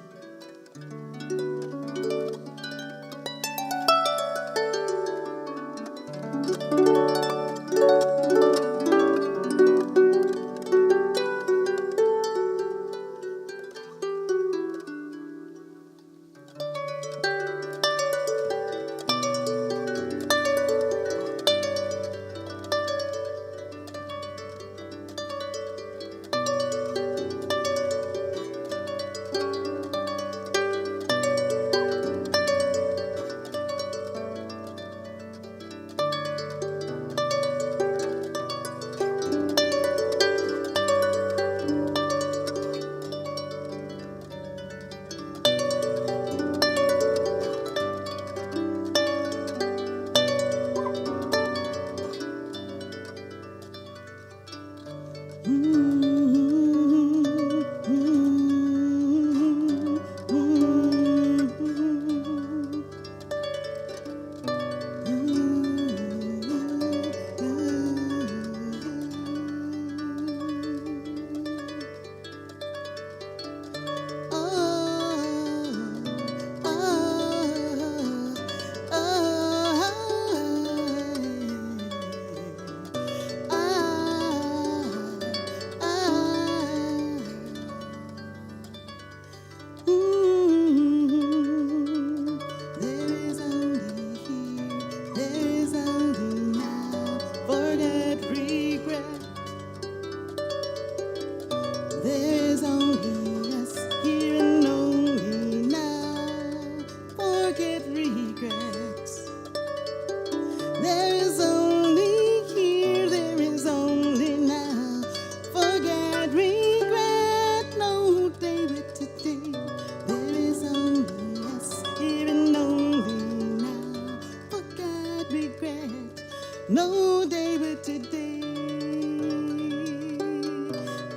No day but today.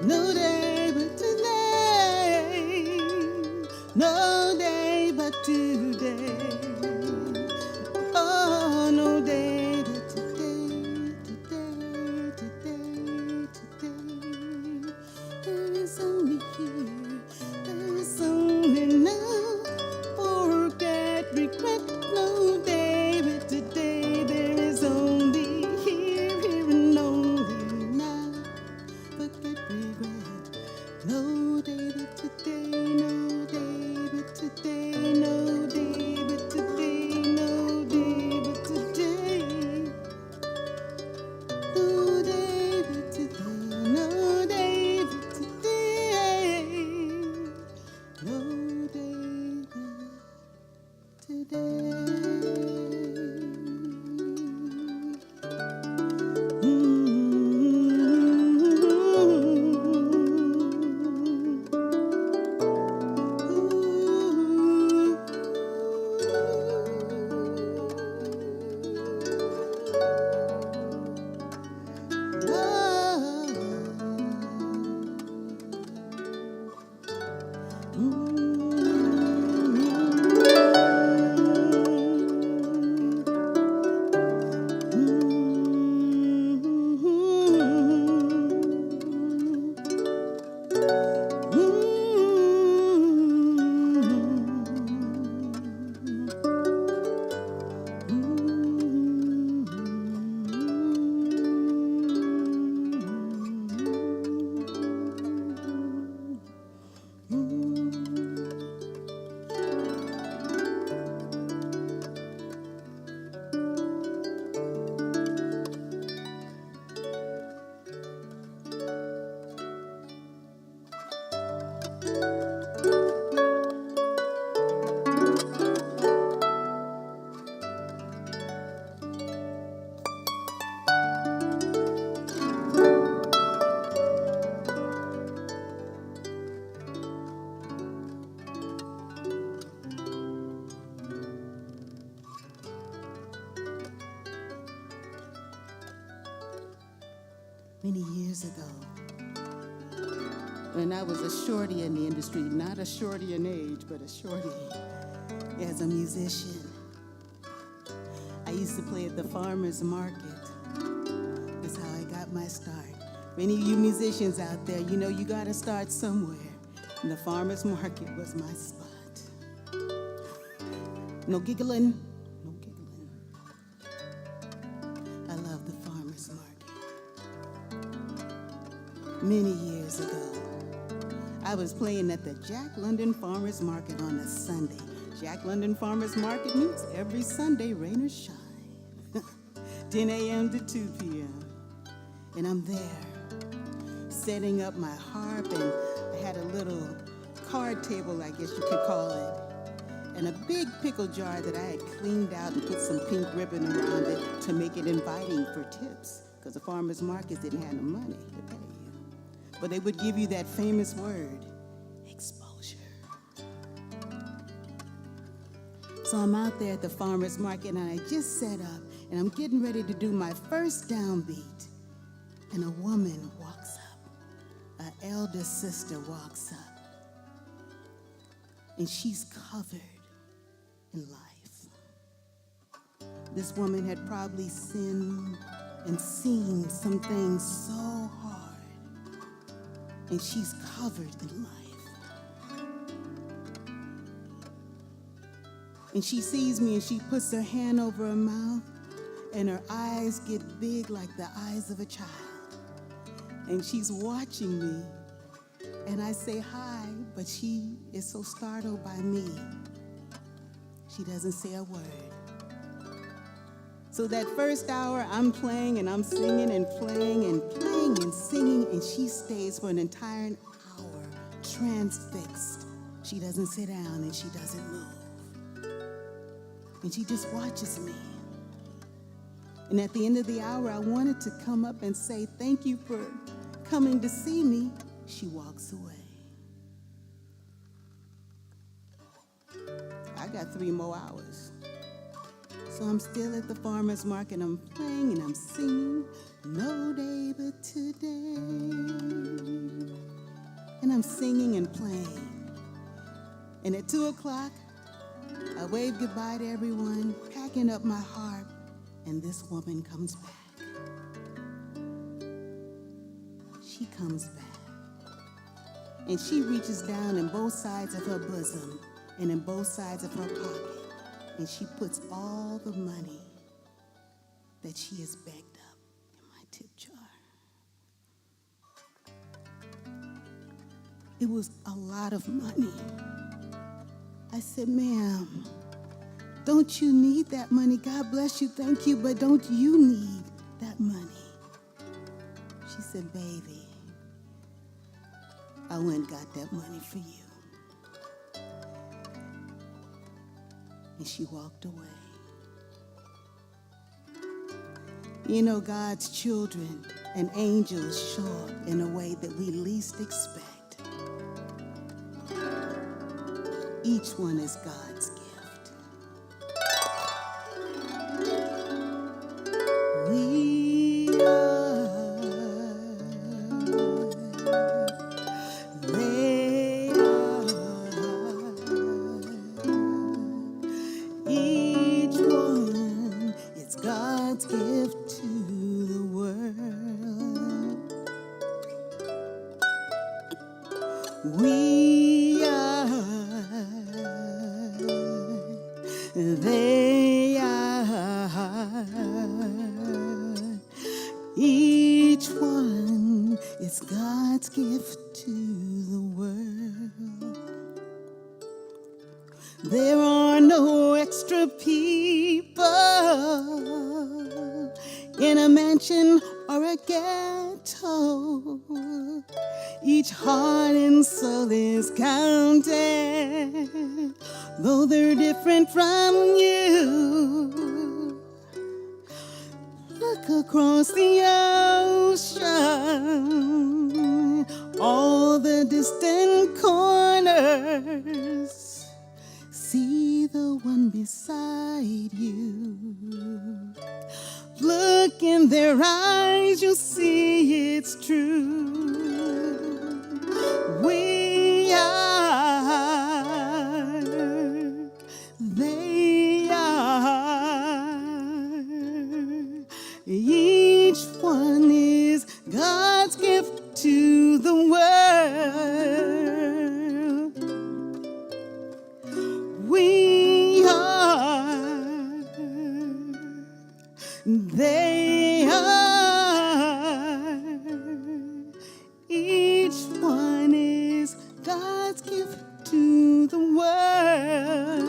No day but today. No day but today. Oh, no day but today. Today, today, today. There is only here. There is only now. Forget, regret. No day but today. There is only here, here and only now. Forget, regret. No day but today. No day but today. No day but today. No day but today. No day but today. No day but today. No day but today. many years ago, when I was a shorty in the industry, not a shorty in age, but a shorty as a musician. I used to play at the farmer's market. That's how I got my start. For any of you musicians out there, you know you gotta start somewhere. And the farmer's market was my spot. No giggling, no giggling. I love the farmer's market. Many years ago, I was playing at the Jack London Farmer's Market on a Sunday. Jack London Farmer's Market meets every Sunday, rain or shine. 10 a.m. to 2 p.m. And I'm there, setting up my harp, and I had a little card table, I guess you could call it, and a big pickle jar that I had cleaned out and put some pink ribbon around it to make it inviting for tips, because the farmers markets didn't have no money to pay you. But they would give you that famous word, exposure. So I'm out there at the farmer's market, and I just set up, and I'm getting ready to do my first downbeat, and a woman walks up. An elder sister walks up, and she's covered in life. This woman had probably sinned and seen some things so hard, and she's covered in life. And she sees me, and she puts her hand over her mouth, and her eyes get big like the eyes of a child. And she's watching me, and I say hi, but she is so startled by me, she doesn't say a word. So that first hour, I'm playing, and I'm singing, and playing, and playing, and singing, and she stays for an entire hour, transfixed. She doesn't sit down, and she doesn't move. And she just watches me. And at the end of the hour, I wanted to come up and say, thank you for coming to see me. She walks away. I got 3 more hours. So I'm still at the farmer's market. I'm playing and I'm singing, no day but today. And I'm singing and playing. And at 2 o'clock, I wave goodbye to everyone, packing up my harp. And this woman comes back. She comes back. And she reaches down in both sides of her bosom and in both sides of her pocket. And she puts all the money that she has begged up in my tip jar. It was a lot of money. I said, ma'am, don't you need that money? God bless you, thank you, but don't you need that money? She said, baby, I went and got that money for you. And she walked away. You know, God's children and angels show up in a way that we least expect. Each one is God's gift. We are, they are, each one is God's gift to the world. We are, they are, each one is God's gift to the world. There are no extra people in a mansion or a ghetto. Each heart and soul is counted, though they're different from you. Look across the ocean, all the distant corners. see the one beside you. Look in their eyes, you'll see it's true. We are, they are. Each one is God's gift to the world. We are, they are. Each one is God's gift to the world.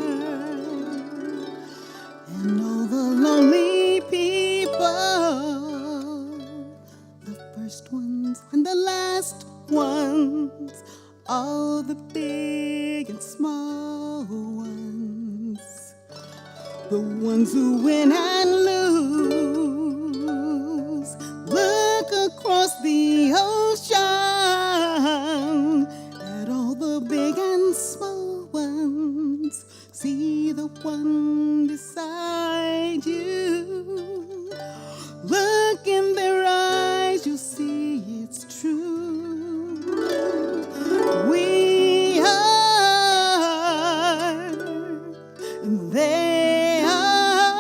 And all the lonely people, the first ones and the last ones, all the big and small ones, the ones who win and lose. Look across the ocean at all the big and small ones. See the one beside you. Look in their eyes, you'll see it's true. We are, and they are.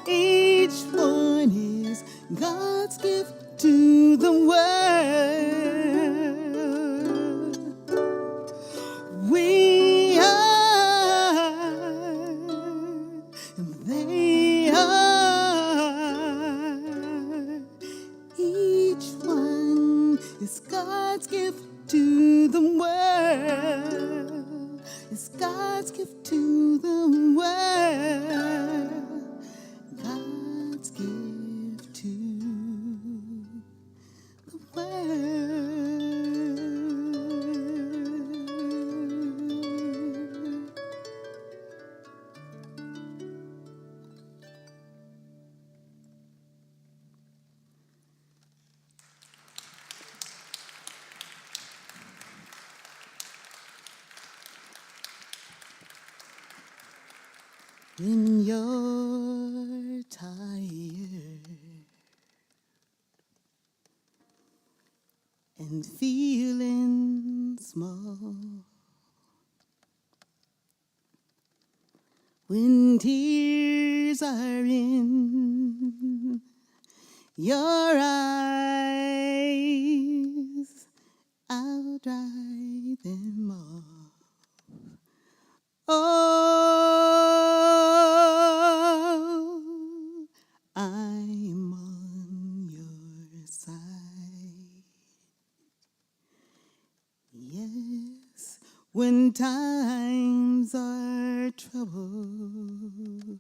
Each one is God's gift to the world. We are, and they are. Each one is God's gift to the world. It's God's gift to the world. God's gift to the world. When you're tired and feeling small, when tears are in your eyes, I'll dry them off. Oh, I'm on your side. Yes, when times are troubled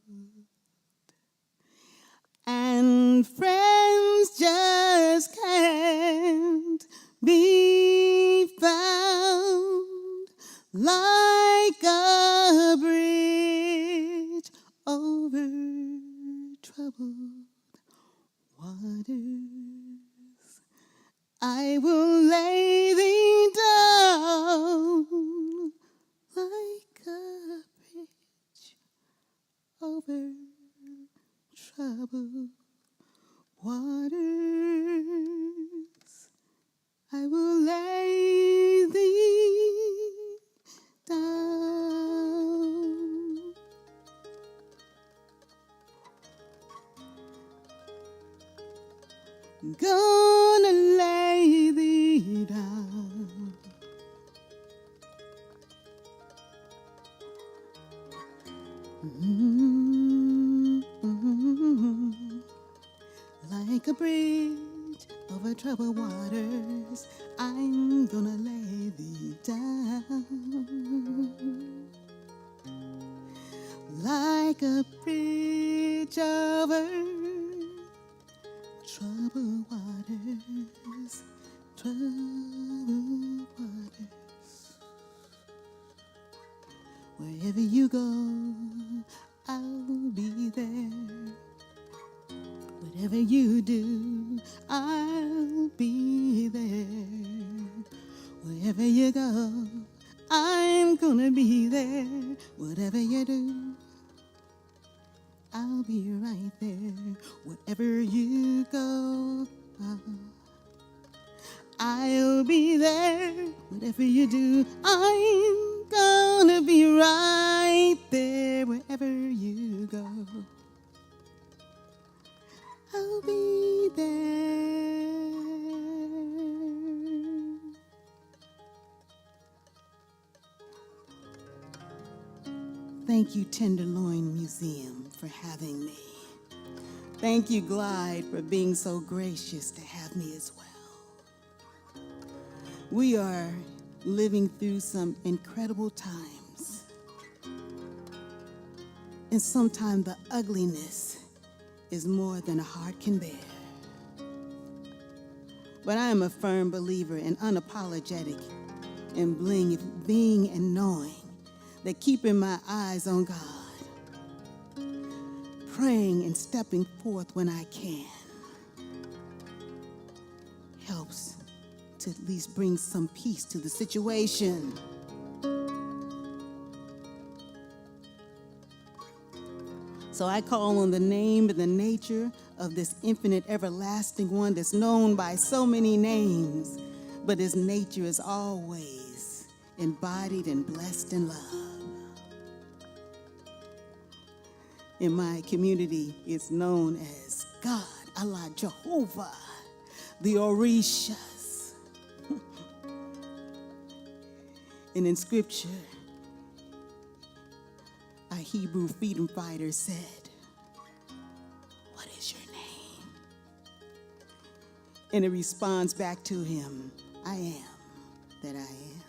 and friends just can't be found, like a bridge over troubled waters, I will lay thee down like a bridge over troubled waters. I will lay thee down. Gonna lay thee down. Like a bridge over troubled waters, I'm gonna lay thee down. Like a bridge over troubled waters, troubled waters. Wherever you go, I'll be there. Whatever you do, I'll be there. Wherever you go, I'm gonna be there. Whatever you do, I'll be right there. Wherever you go, I'll be there. Whatever you do, I'm gonna be right there. Wherever you go, I'll be there. Thank you, Tenderloin Museum, for having me. Thank you, Glide, for being so gracious to have me as well. We are living through some incredible times. And sometimes the ugliness is more than a heart can bear. But I am a firm believer and unapologetic in being and knowing that keeping my eyes on God, praying and stepping forth when I can, helps to at least bring some peace to the situation. So I call on the name and the nature of this infinite everlasting one that's known by so many names, but his nature is always embodied and blessed in love. In my community, it's known as God, Allah, Jehovah, the Orishas. And in scripture, a Hebrew freedom fighter said, "What is your name?" And it responds back to him, "I am that I am.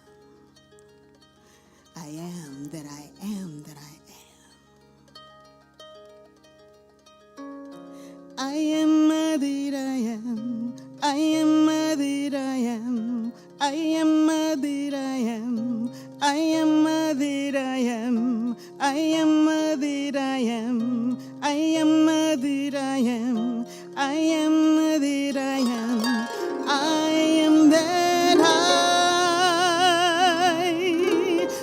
I am that I am that I am. I am that I am. I am that I am. I am that I am. I am that I am. I am that I am. I am that I am. I am that I am.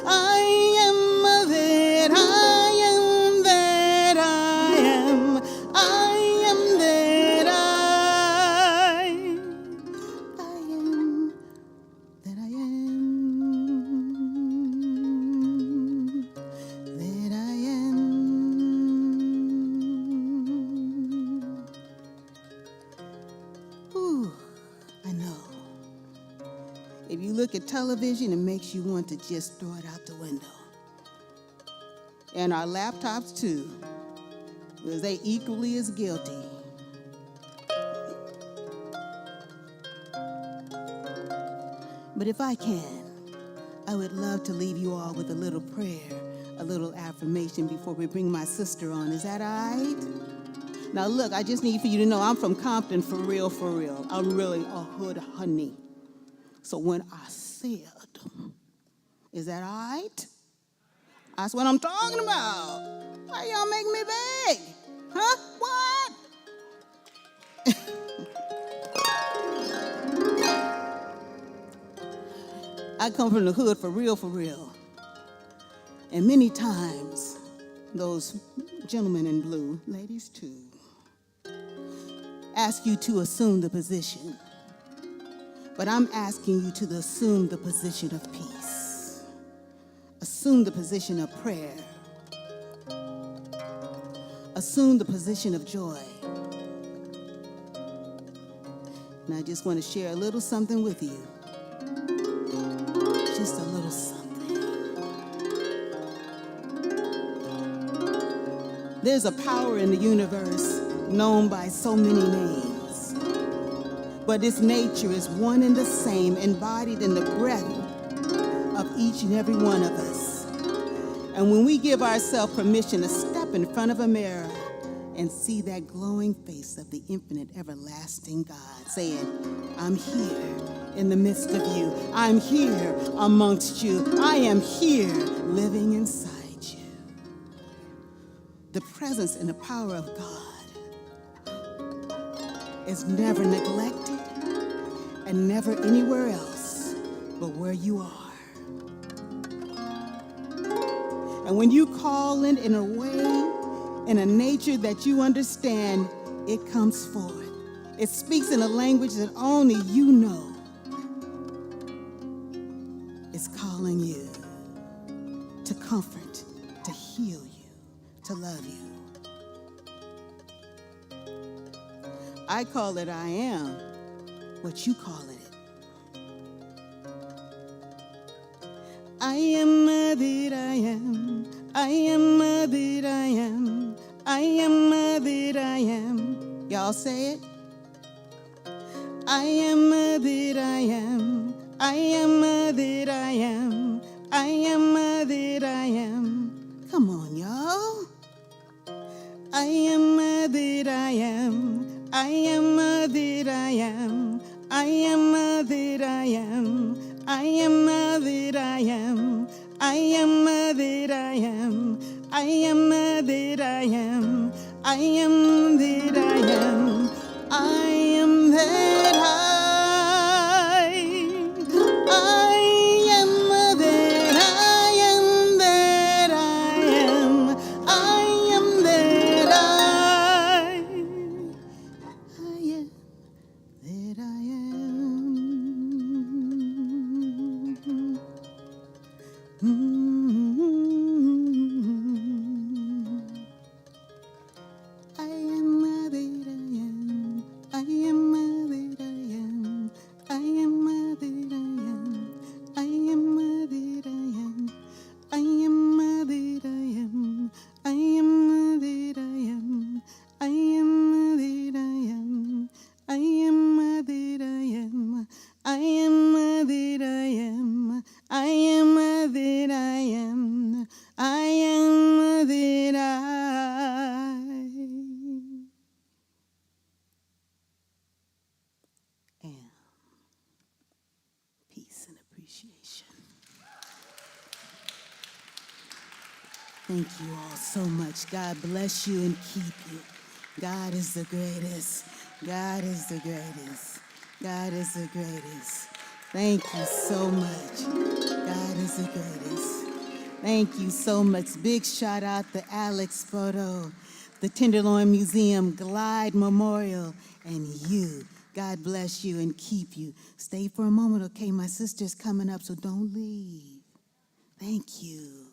I am that I am that I am that I am. I am that I am that I am that I am. Ooh, I know. If you look at television, it makes you want to just throw it out the window. And our laptops too, because they equally as guilty. But if I can, I would love to leave you all with a little prayer, a little affirmation before we bring my sister on. Is that all right? Now look, I just need for you to know I'm from Compton for real, for real. I'm really a hood honey. So when I said, is that all right? That's what I'm talking about. Why y'all make me beg? Huh? What? I come from the hood for real, for real. And many times, those gentlemen in blue, ladies too, ask you to assume the position. But I'm asking you to assume the position of peace. Assume the position of prayer. Assume the position of joy. And I just want to share a little something with you. Just a little something. There's a power in the universe known by so many names, but its nature is one and the same, embodied in the breath of each and every one of us. And when we give ourselves permission to step in front of a mirror and see that glowing face of the infinite everlasting God saying, "I'm here in the midst of you. I'm here amongst you. I am here living inside you." The presence and the power of God is never neglected and never anywhere else but where you are. And when you call it in a way, in a nature that you understand, it comes forth. It speaks in a language that only you know. It's calling you to comfort, to heal you, to love you. I call it I am what you call it. I am that I am. I am that I am. I am that I am. Y'all say it. I am that I am. I am that I am. I am that I am. Come on, y'all. I am that I am. I am that I am. I am that I am. I am that I am. I am that I am. I am that I am. I am that I am. I am that I am that I am that I am. I am that I am that I am. I am that I am. I am that I am. I am that I am. I am that I am. I am that I am. I am that I am. I am that I am. I am that I am. I am that I am. I am that I am. I am that I am. Peace and appreciation. Thank you all so much. God bless you and keep you. God is the greatest. God is the greatest. God is the greatest. Thank you so much. God is the greatest. Thank you so much. Big shout out to Alex Photo, the Tenderloin Museum, Glide Memorial, and you. God bless you and keep you. Stay for a moment, okay? My sister's coming up, so don't leave. Thank you.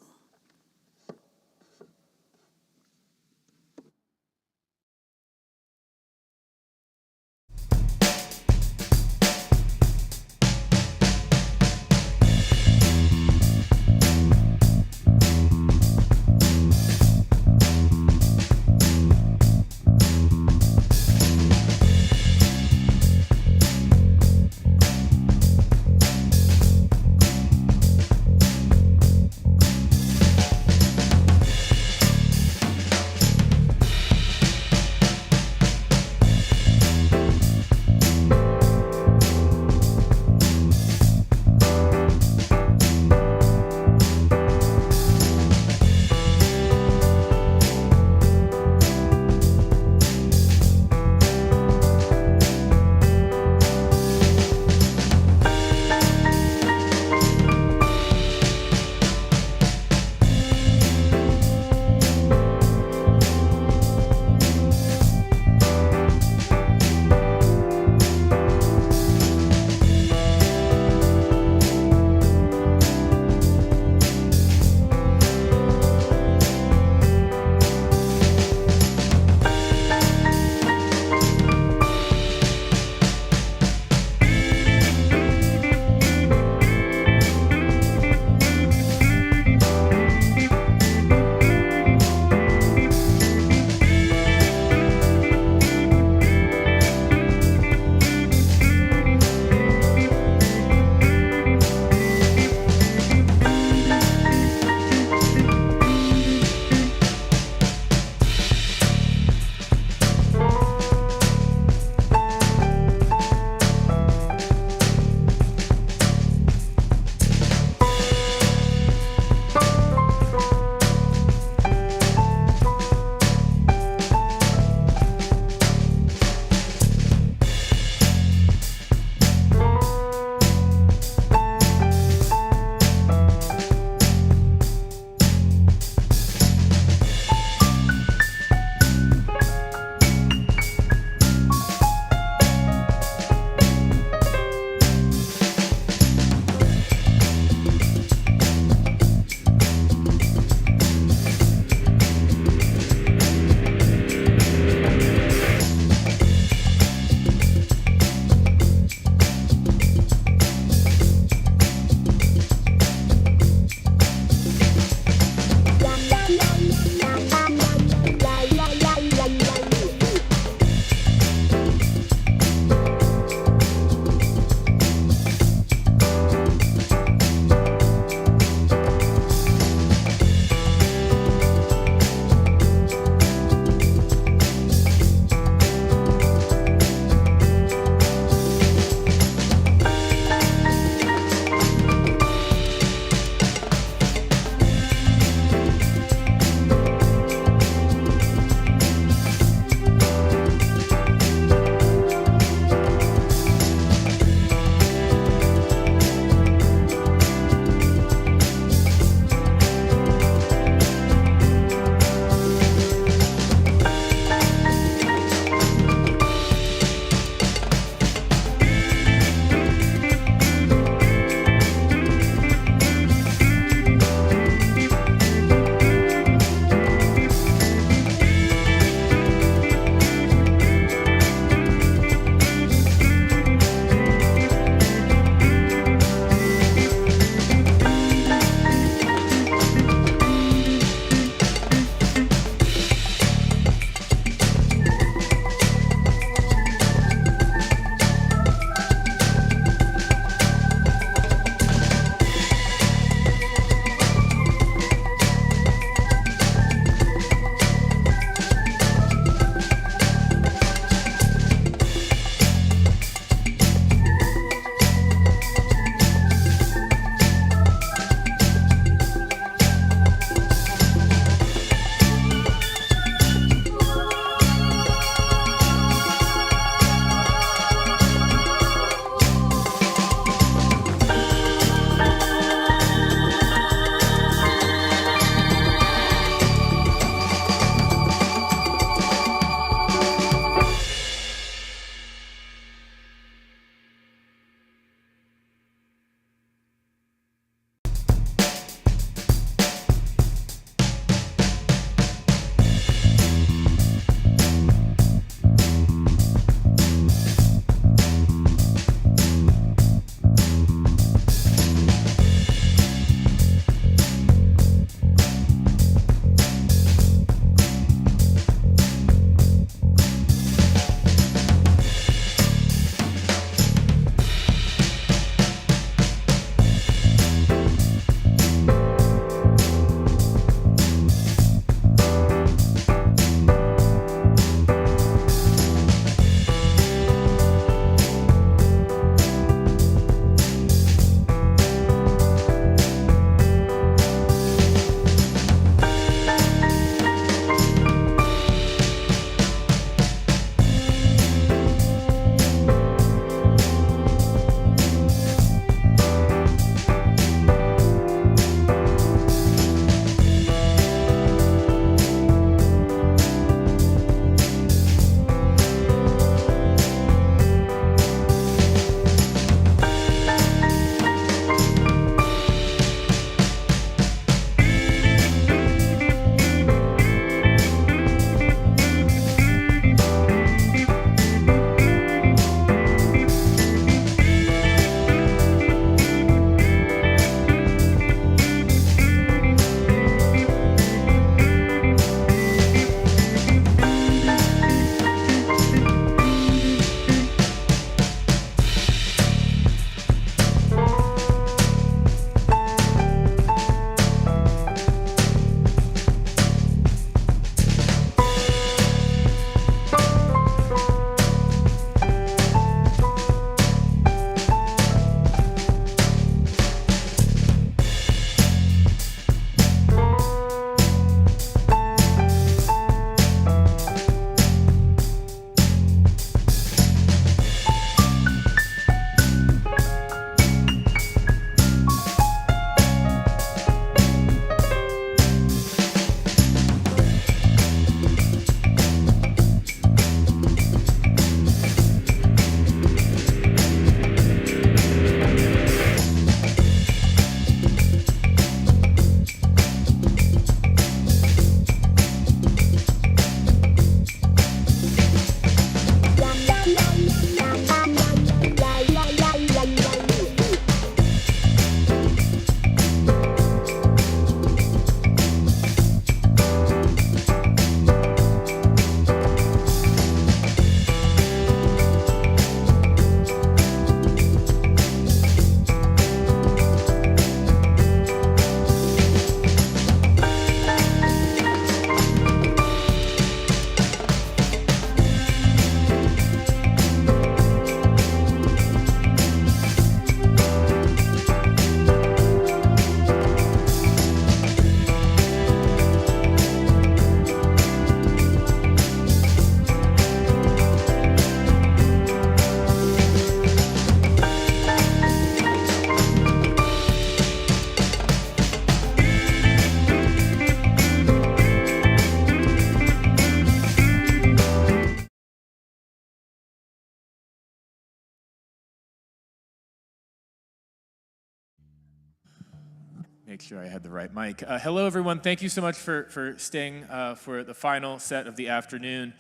Make sure I had the right mic. Hello, everyone. Thank you so much for staying for the final set of the afternoon.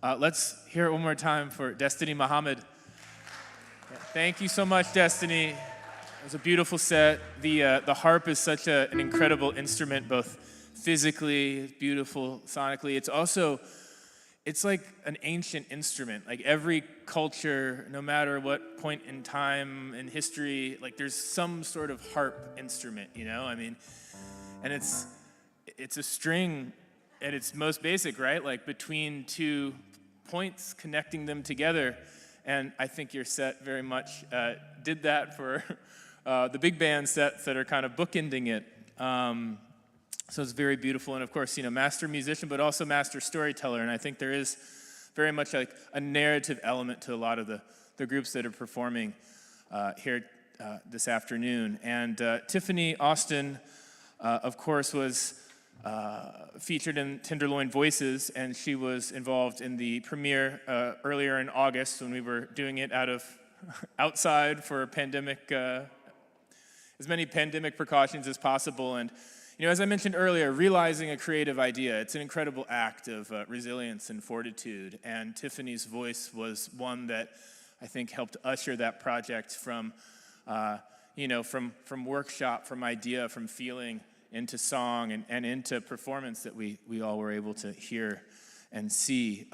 Let's hear it one more time for Destiny Muhammad. Yeah, thank you so much, Destiny. It was a beautiful set. The harp is such an incredible instrument, both physically, beautiful sonically. It's like an ancient instrument. Like every culture, no matter what point in time in history, like there's some sort of harp instrument, you know? I mean, and it's a string at its most basic, right? Like between two points, connecting them together. And I think your set very much did that for the big band sets that are kind of bookending it. So it's very beautiful, and of course, you know, master musician, but also master storyteller. And I think there is very much like a narrative element to a lot of the groups that are performing here this afternoon. And Tiffany Austin, of course, was featured in Tenderloin Voices, and she was involved in the premiere earlier in August when we were doing it outside for pandemic, as many pandemic precautions as possible. And you know, as I mentioned earlier, realizing a creative idea, it's an incredible act of resilience and fortitude, and Tiffany's voice was one that I think helped usher that project from, from workshop, from idea, from feeling, into song, and into performance that we all were able to hear and see.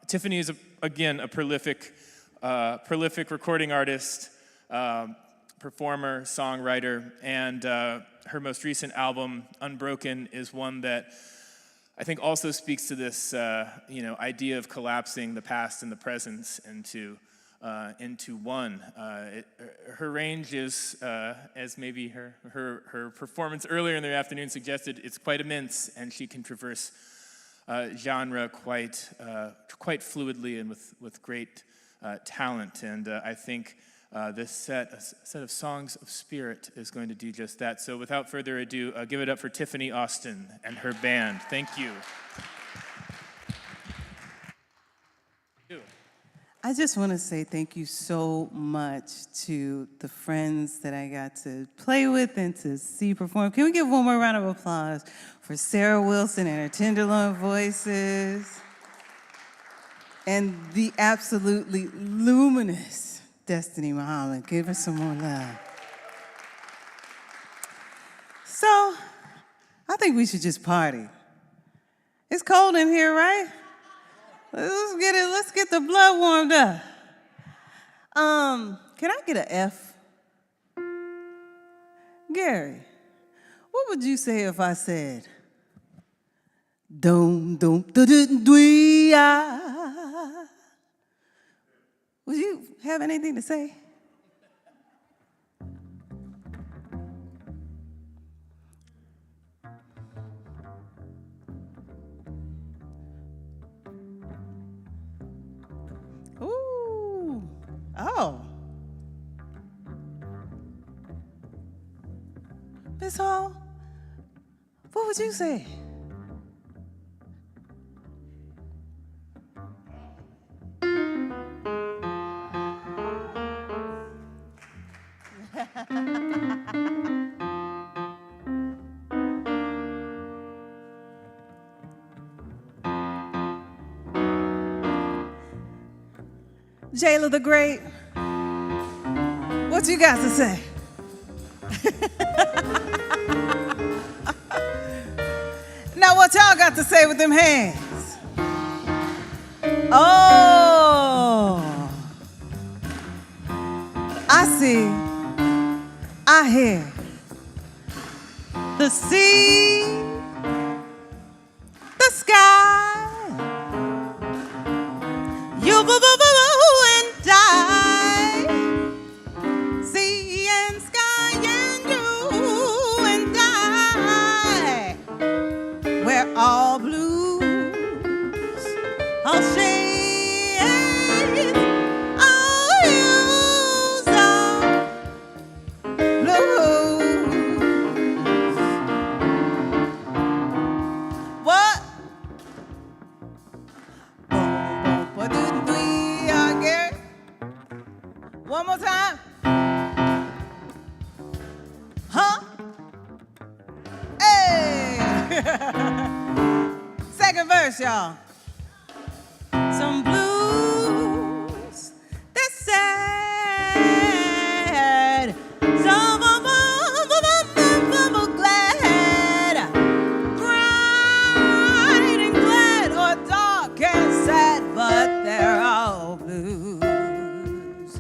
Tiffany is, again, a prolific recording artist, performer, songwriter, and her most recent album, Unbroken, is one that I think also speaks to this, idea of collapsing the past and the present into one. Her range is, as maybe her performance earlier in the afternoon suggested, it's quite immense, and she can traverse genre quite fluidly and with great talent. And I think this set of songs of spirit is going to do just that. So without further ado, give it up for Tiffany Austin and her band. Thank you. I just want to say thank you so much to the friends that I got to play with and to see perform. Can we give one more round of applause for Sarah Wilson and her Tenderloin Voices, and the absolutely luminous Destiny Muhammad? Give her some more love. So, I think we should just party. It's cold in here, right? Let's get the blood warmed up. Can I get an F? Gary, what would you say if I said, dum dum da da da? Would you have anything to say? Ooh, oh. Miss Hall, what would you say? Jayla the Great, what you got to say? Now what y'all got to say with them hands? Oh, I see, I hear the sea, the sky, you and I, sea and sky and you and I, we're all blues, all shades, all hues of blues. What? What did we get? One more time. Huh? Second verse, y'all. Some blues that's sad. Some of them glad, bright and glad, or dark and sad, but they're all blues.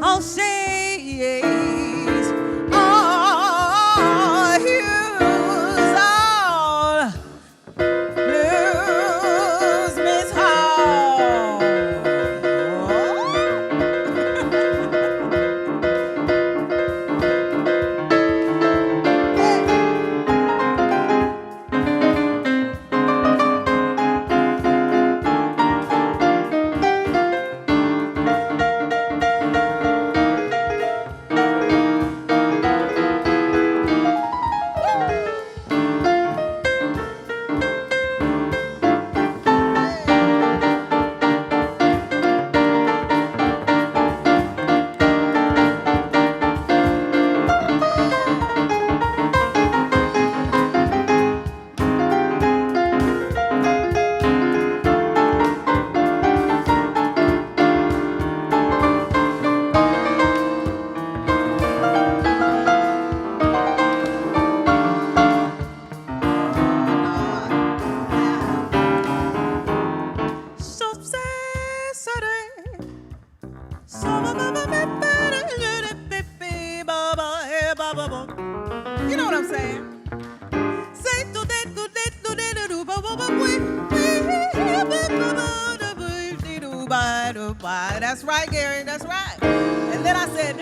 All shades, all hues, all blues, Miss Hall. You know what I'm saying? That's right, Gary, that's right. And then I said,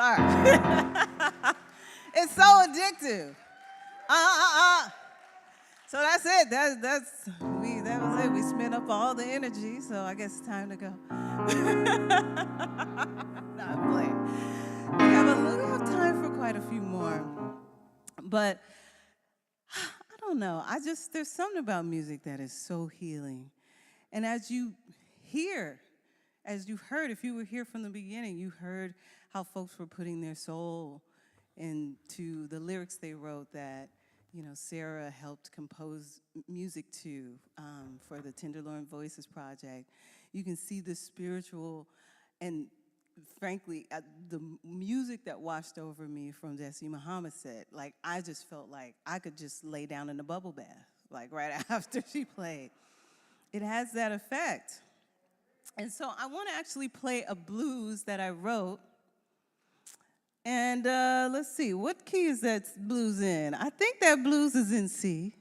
Sorry. It's so addictive. So that's it. That was it. We spent up all the energy, so I guess it's time to go. No, I'm playing. We have time for quite a few more. But I don't know. There's something about music that is so healing. And as you heard, if you were here from the beginning, you heard how folks were putting their soul into the lyrics they wrote that, Sarah helped compose music to for the Tenderloin Voices project. You can see the spiritual and, frankly, the music that washed over me from Jesse Muhammad said, like, I just felt like I could just lay down in a bubble bath, like right after she played. It has that effect. And so I want to actually play a blues that I wrote. And let's see, what key is that blues in? I think that blues is in C.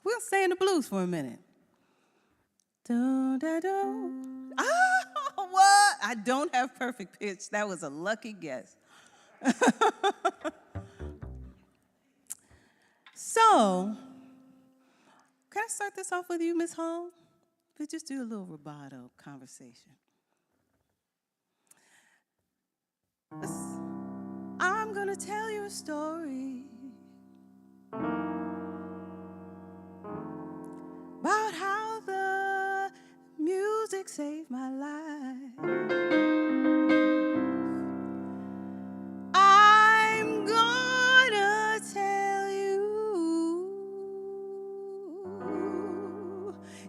We'll stay in the blues for a minute. Do-da-do. What? I don't have perfect pitch. That was a lucky guess. So, can I start this off with you, Miss Hall? We'll just do a little rubato conversation. I'm gonna tell you a story about how the music saved my life. I'm gonna tell you,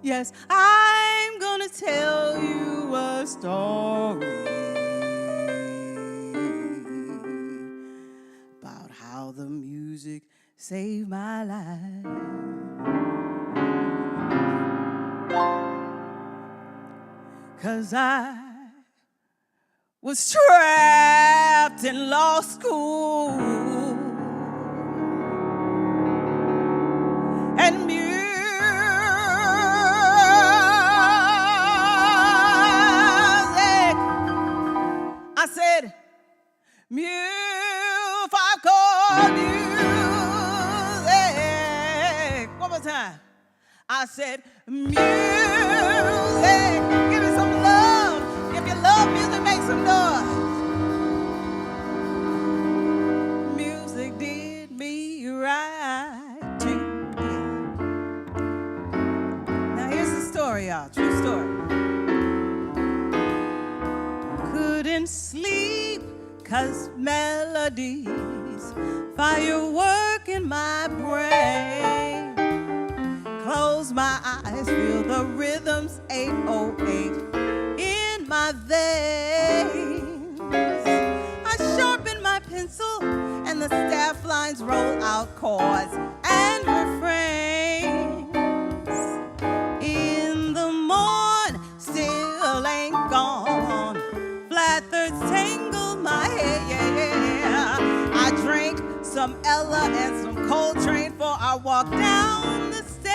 yes, I'm gonna tell you a story about how the music saved my life. 'Cause I was trapped in law school, and music, I said, music, 5-chord music. One more time. I said, music, give me some love. If you love music, make some noise. Music did me right today. Now here's the story, y'all, true story. Couldn't sleep 'cause melodies, firework in my brain. Close my eyes, feel the rhythms 808 in my veins. I sharpen my pencil and the staff lines roll out chords and refrains. In the morn, still ain't gone. Flat thirds tangle my hair. I drink some Ella and some Coltrane before I walk down the stairs.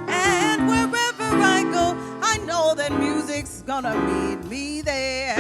And wherever I go, I know that music's gonna meet me there.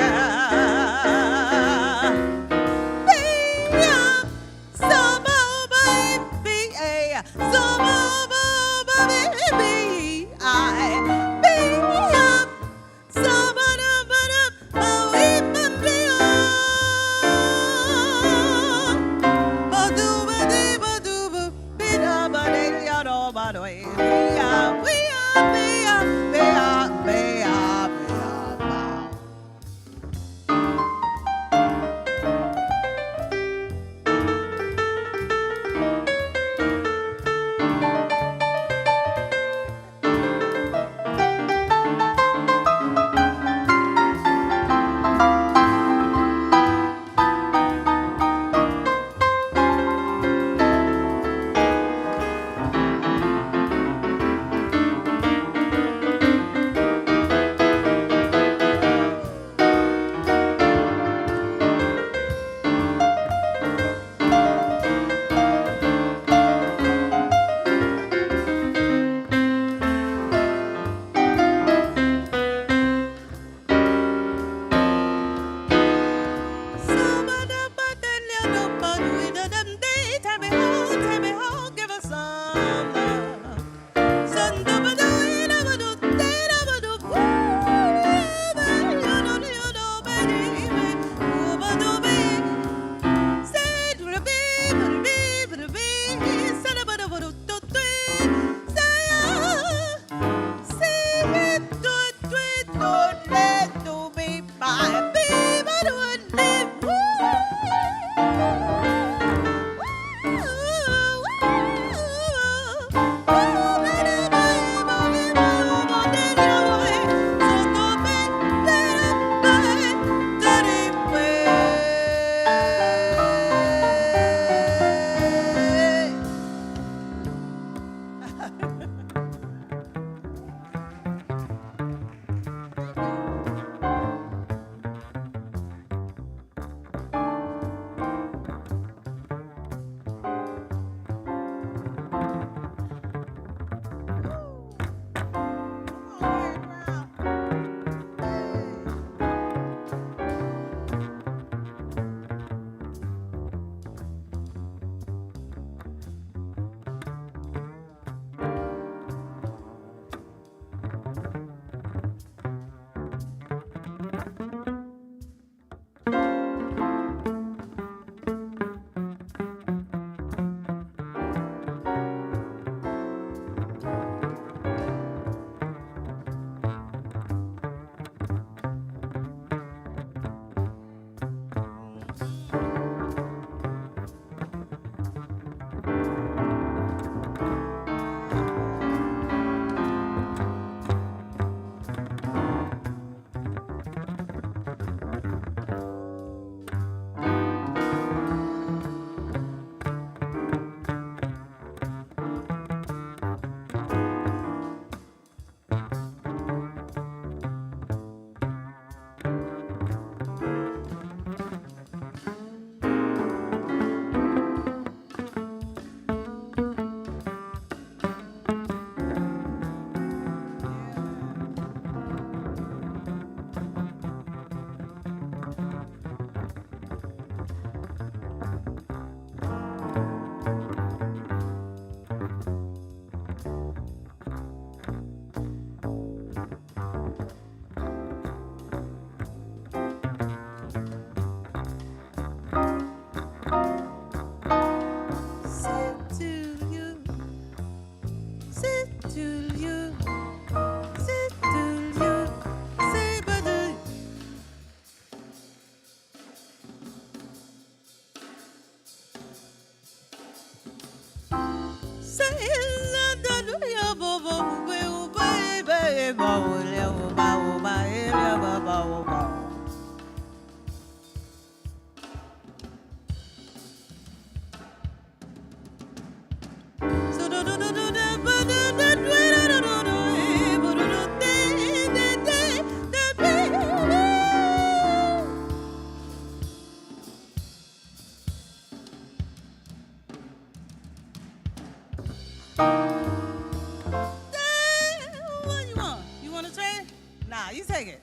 What you want? You want to trade? Nah, you take it.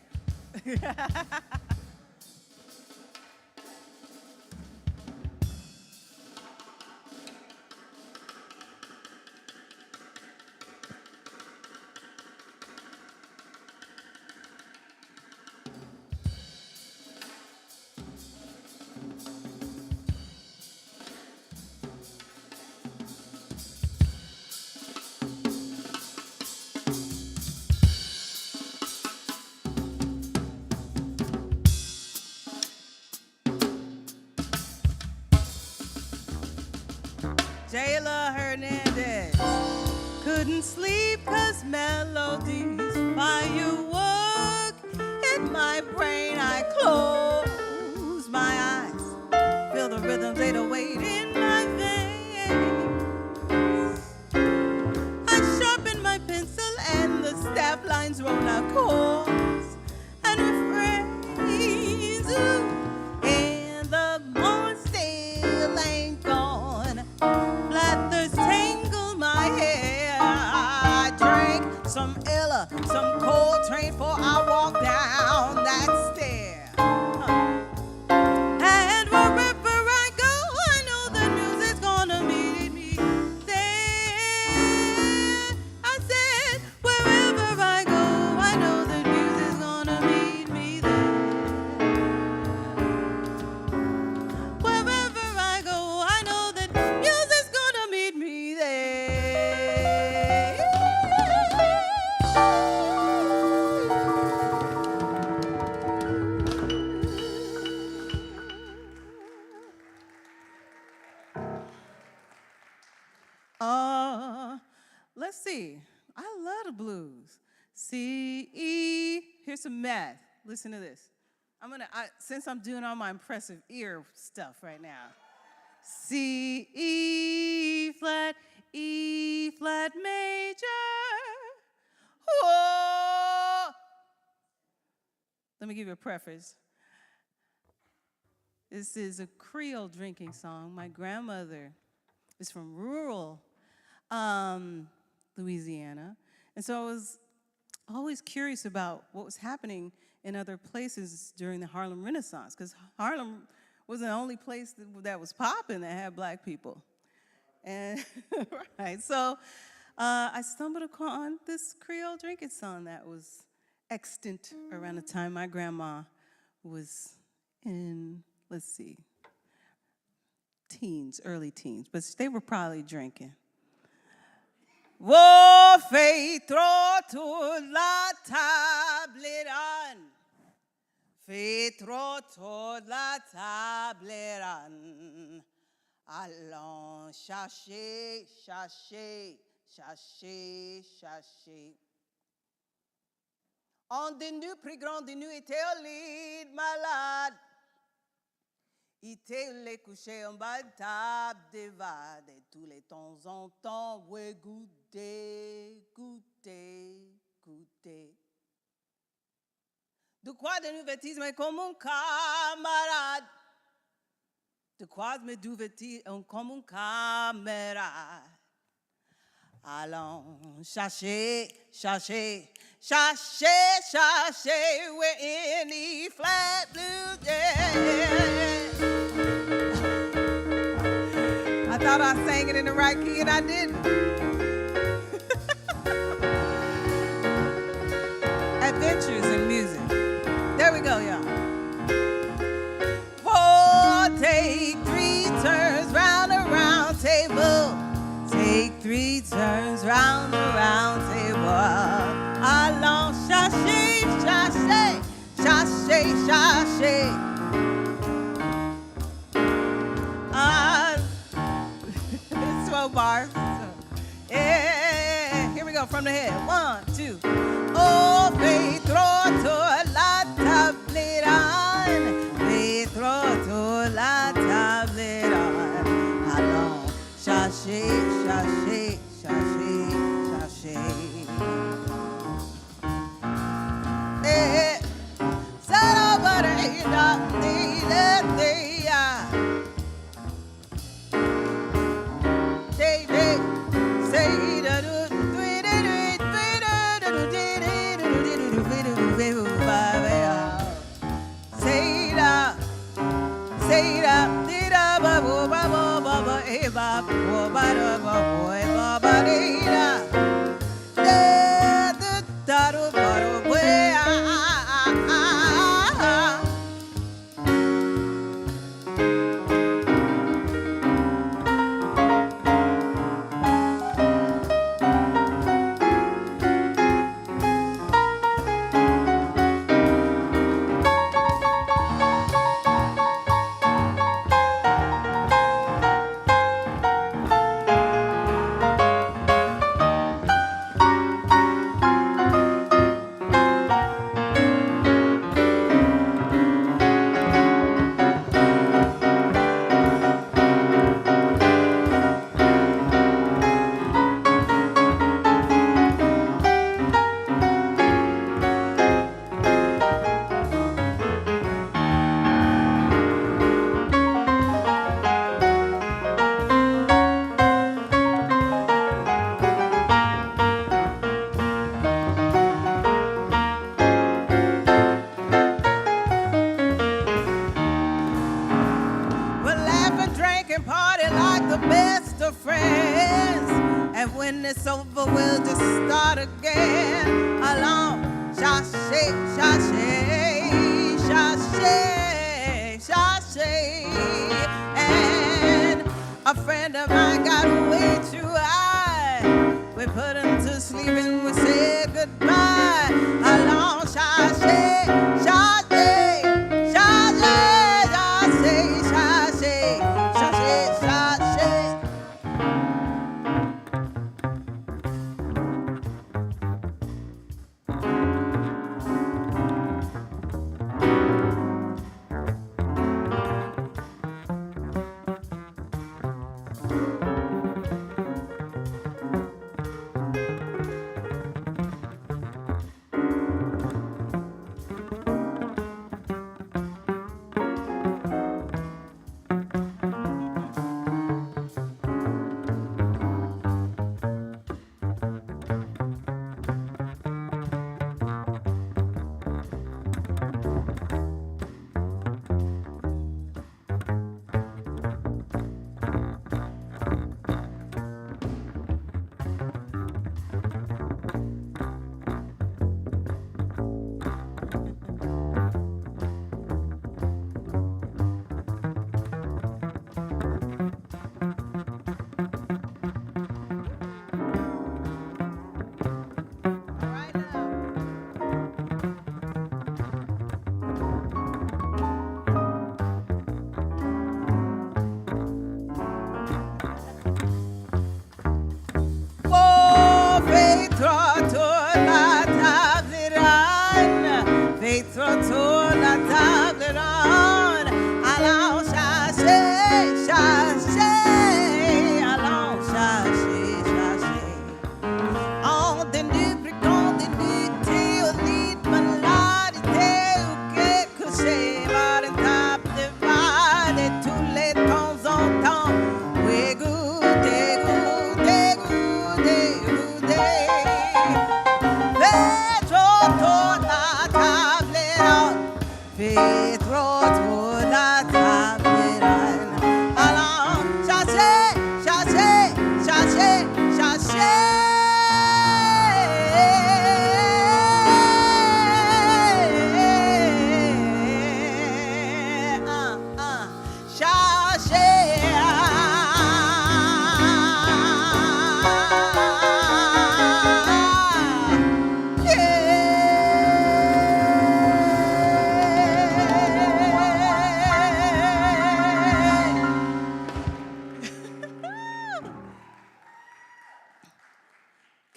Jayla Hernandez couldn't sleep 'cause melodies firework in my brain. I close my eyes, feel the rhythms 808 in my veins. I sharpen my pencil and the staff lines roll out chords and refrains. And the morn still ain't gone. Blathers tangle my hair. I drank some Ella, some Coltrane before I walk down that stair. And wherever I go, I know the music's gonna meet me there. I said, wherever I go, I know the music's gonna meet me there. Wherever I go, I know that music's gonna meet me there. Let's see. I love the blues. C, E. Here's some math. Listen to this. Since I'm doing all my impressive ear stuff right now. C, E flat major. Whoa. Let me give you a preface. This is a Creole drinking song. My grandmother is from rural Louisiana. And so I was always curious about what was happening in other places during the Harlem Renaissance, because Harlem was the only place that was popping that had black people. And right, so I stumbled upon this Creole drinking song that was extant around the time my grandma was in, let's see, early teens, but they were probably drinking. Wo fait trop tour la table ronde. Fait trop tour la table ronde. Allons chercher, chercher, chercher, chercher. Un de nous plus grand de nous était au lit malade. Il était les couché en bas de table d'évade. Et tous les temps en temps, ouais, goûter, goûter, goûter. De quoi de nous vêtis comme un camarade? De quoi me du vêtis comme un camarade? Allons chercher, chercher, chercher, chercher, we're in the flat blue day. I thought I sang it in the right key and I didn't. Adventures in music. There we go, y'all. Oh, take 3 turns round the round table. Take 3 turns round the round table. Allons chercher, chercher, chercher, chercher. 12 bars. So, yeah, here we go from the head. 1, 2. Oh.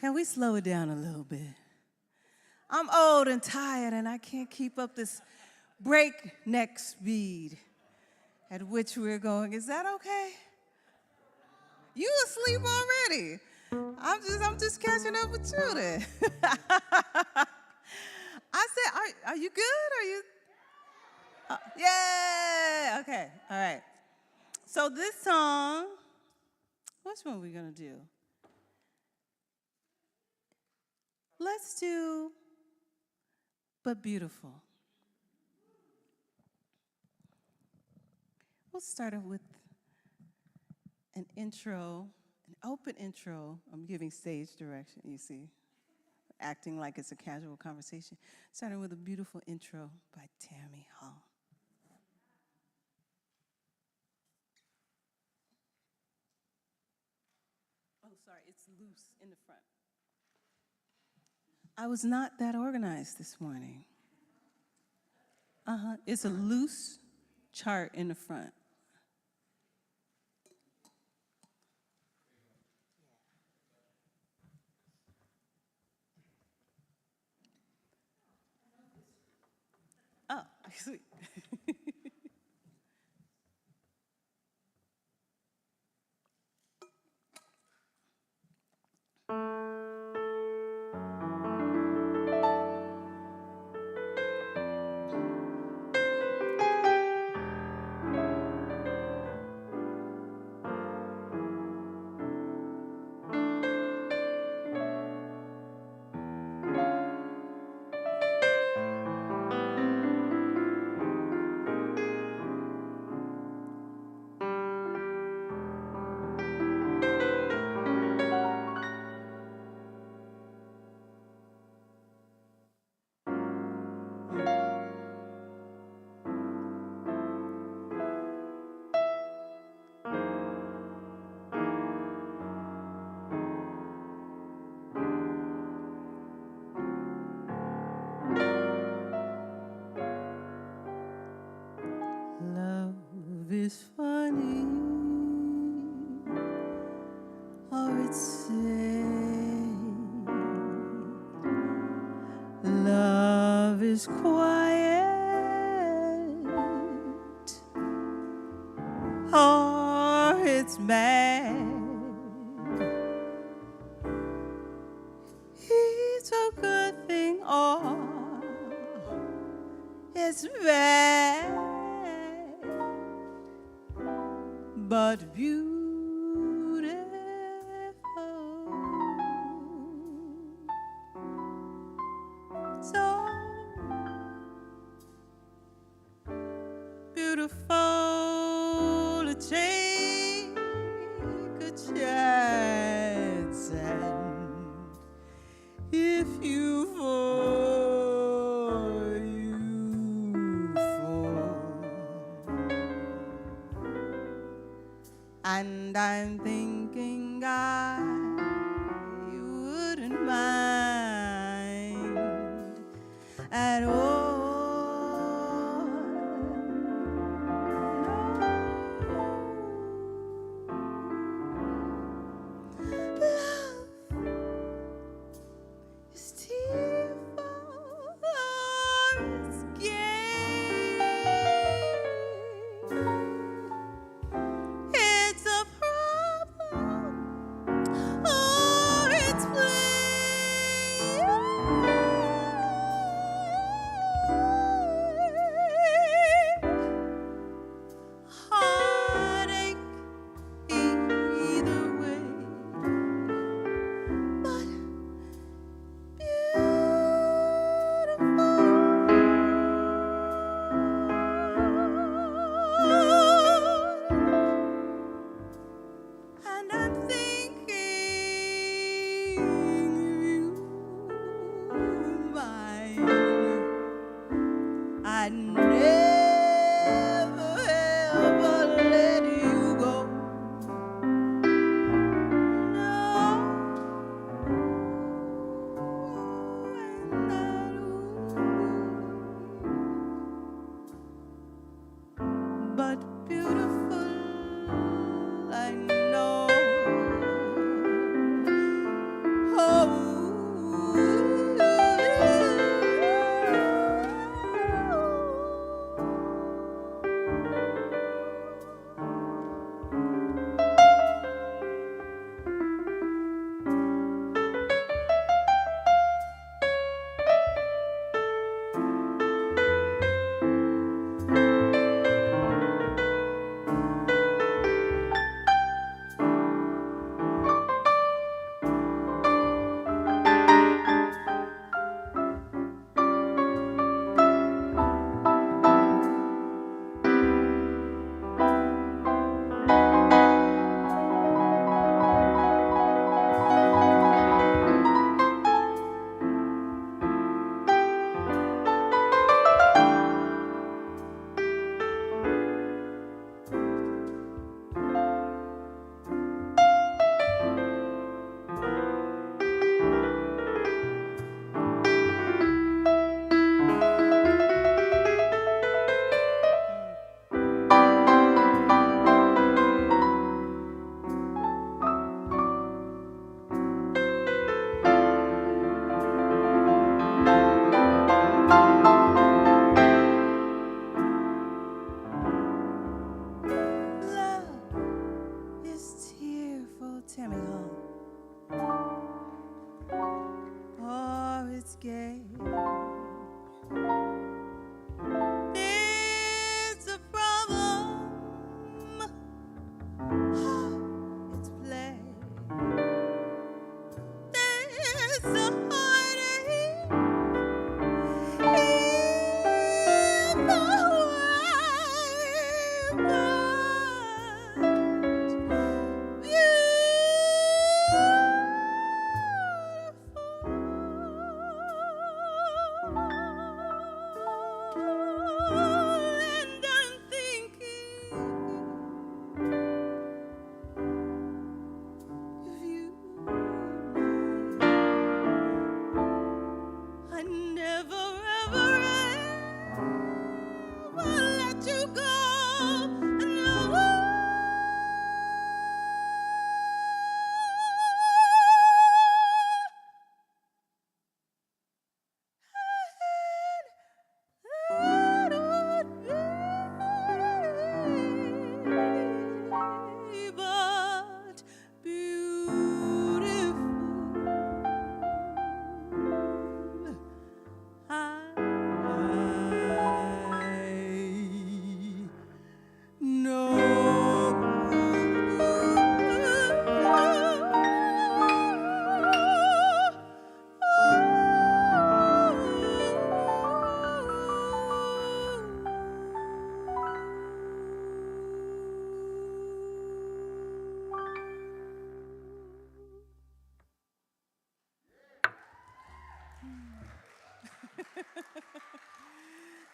Can we slow it down a little bit? I'm old and tired and I can't keep up this breakneck speed at which we're going. Is that okay? You asleep already? I'm just catching up with you then. I said, are you good? Are you? Yeah! Okay, all right. So this song, which one are we gonna do? Let's do But Beautiful. We'll start off with an intro, an open intro. I'm giving stage direction, you see, acting like it's a casual conversation. Starting with a beautiful intro by Tammy Hall. Oh, sorry, it's loose in the front. I was not that organized this morning. It's a loose chart in the front. Oh, sweet. Love is funny, or it's sad. Love is quiet, or it's mad. It's a good thing, or it's bad. But beautiful, so beautiful to take a chance, and if you fall, you fall. And I'm thinking you wouldn't mind at all. Love is tearful, or it's gay. It's a problem, or it's play. Heartache either way, but beautiful. And I'm thinking you mine. I'd never ever let you go. No, and that but beautiful, I know. Oh,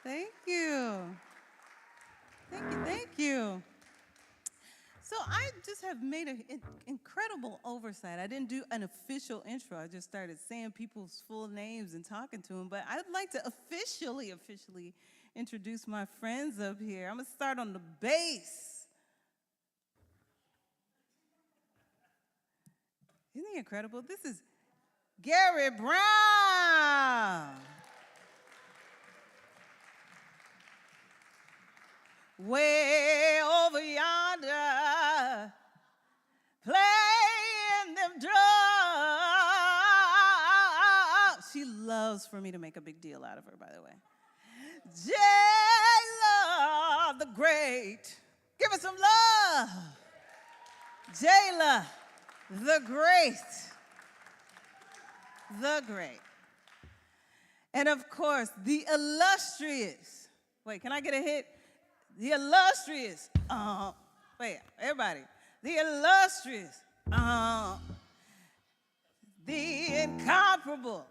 Thank you. Thank you. So I just have made an incredible oversight. I didn't do an official intro. I just started saying people's full names and talking to them. But I'd like to officially introduce my friends up here. I'm going to start on the bass. Isn't he incredible? This is Gary Brown. Way over yonder, playing them drums. She loves for me to make a big deal out of her, by the way. J-Lo, the great. Give her some love. J-Lo, the great. The great. And of course, the illustrious. Wait, can I get a hit? The illustrious, wait, everybody. The illustrious, the incomparable,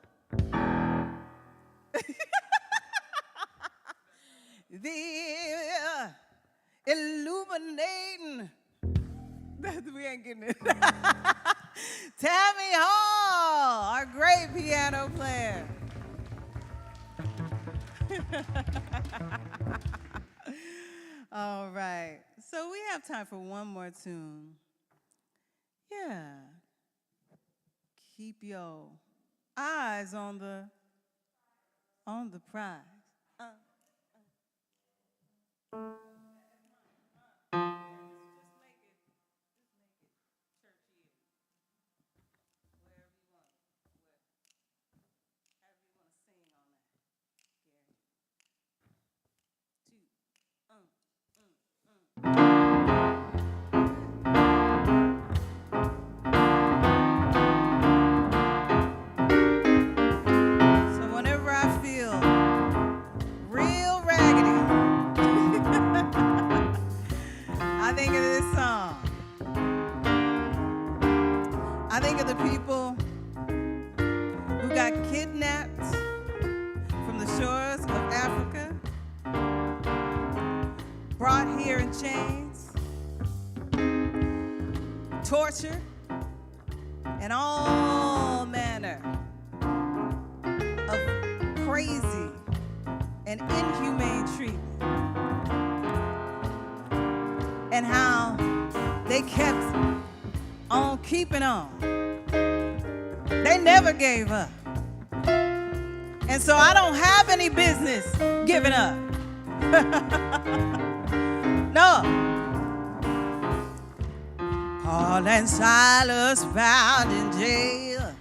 the illuminating, we ain't getting it. Tammy Hall, our great piano player. All right, so we have time for one more tune. Yeah. Keep your eyes on the prize. Torture and all manner of crazy and inhumane treatment, and how they kept on keeping on. They never gave up. And so I don't have any business giving up. No. Paul and Silas bound in jail,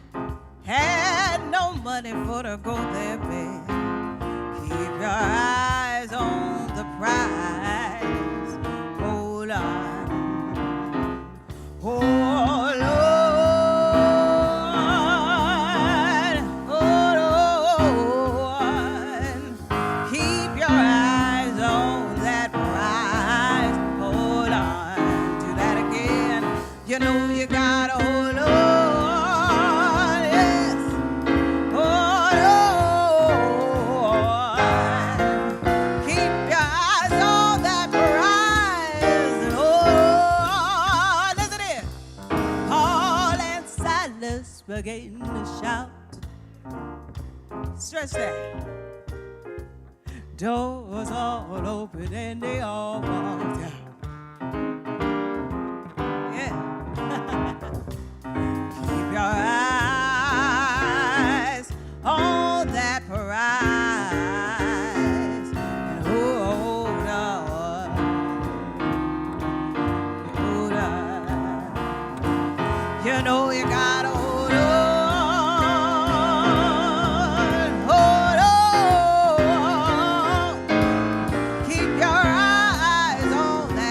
had no money for to go their bed. Keep your eyes on the prize. Hold on. Oh, Lord. Oh, Lord. Keep your eyes on that prize. Hold on. Do that again. You know you gotta hold on, yes. Hold on. Keep your eyes on that prize. Hold on. Listen here. Paul and Silas began to shout. Stretch that. Doors all open and they all walked out. Keep your eyes on that prize and hold on, hold on. You know you gotta hold on, hold on. Keep your eyes on that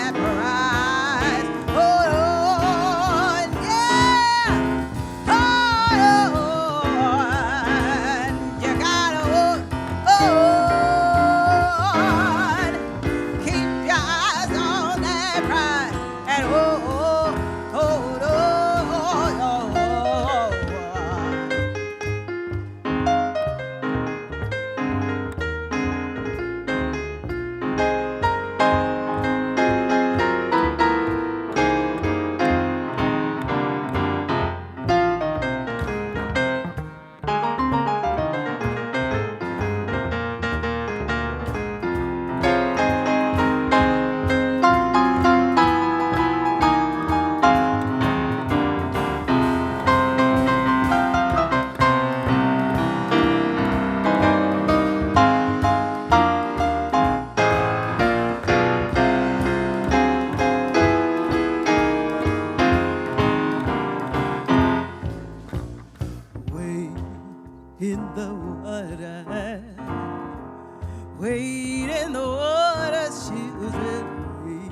wade in the water, children, wade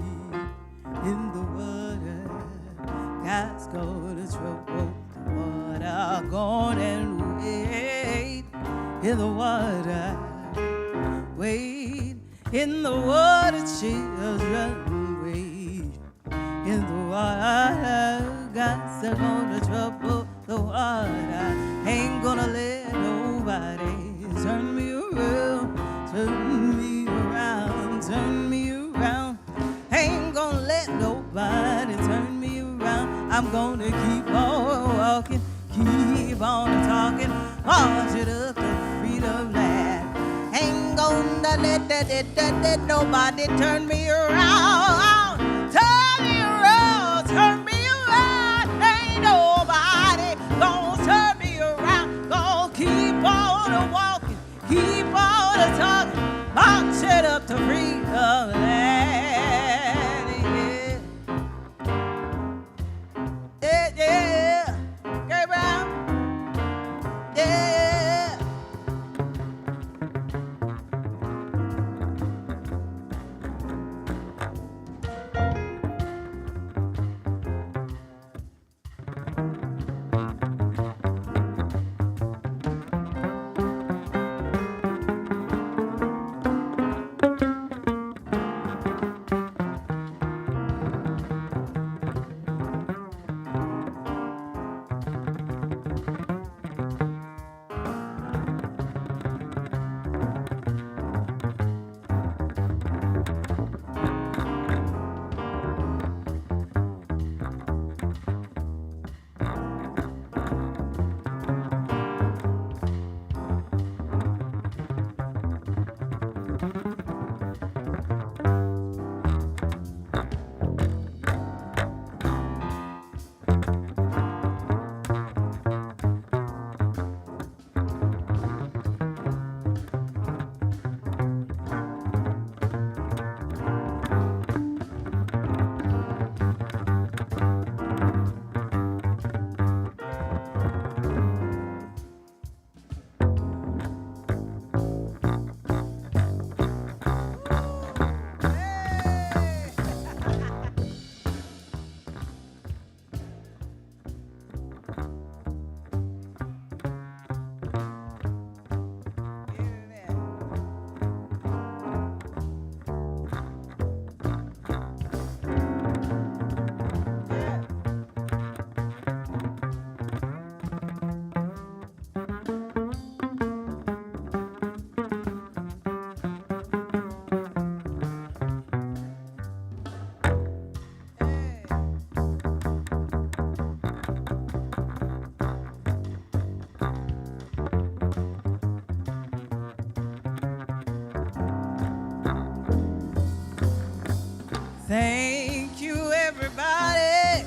in the water. God's gonna trouble the water, gone and wade in the water. Wade in the water, children, wade in the water. God's gonna trouble the water. Ain't gonna let nobody turn me around, turn me around, turn me around. Ain't gonna let nobody turn me around. I'm gonna keep on walking, keep on talking, march it up the freedom land. Ain't gonna let nobody turn me around, turn me around, turn me around. Ain't nobody gonna turn me around. Gonna keep on walking, keep on talking, march it up to freedom land. Yeah, yeah, yeah. Go round. Yeah. Thank you, everybody,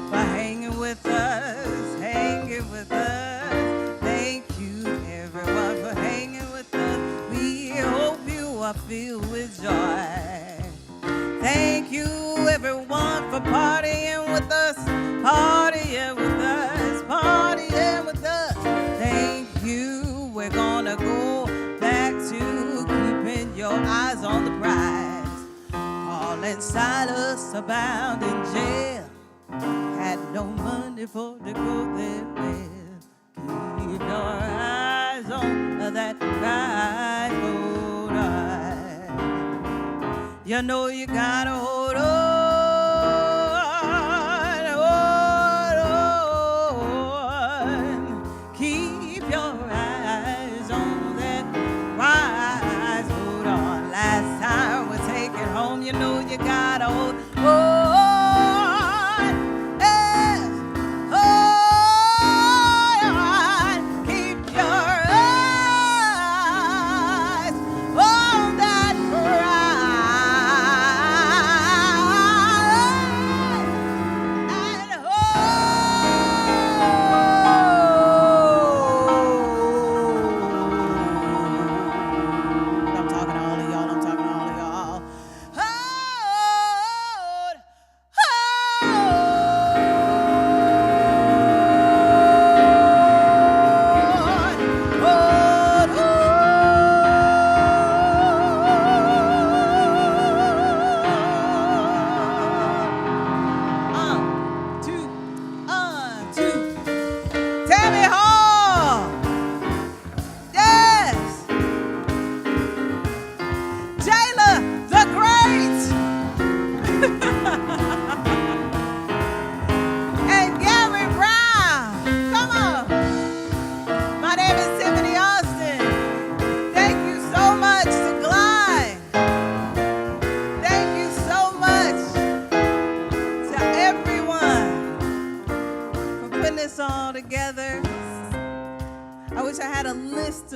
for hanging with us, hanging with us. Thank you, everyone, for hanging with us. We hope you are filled with joy. Thank you, everyone, for partying with us, partying with us, partying with us. Thank you. We're gonna go back to keeping your eyes on the prize. And Silas abound in jail, had no money for to go there. Keep your eyes on that right, hold on. You know you gotta hold on. Keep your eyes on that right, hold on. Last time we take it home, you know you gotta hold on. Yes, hold on. Keep your eyes on that prize.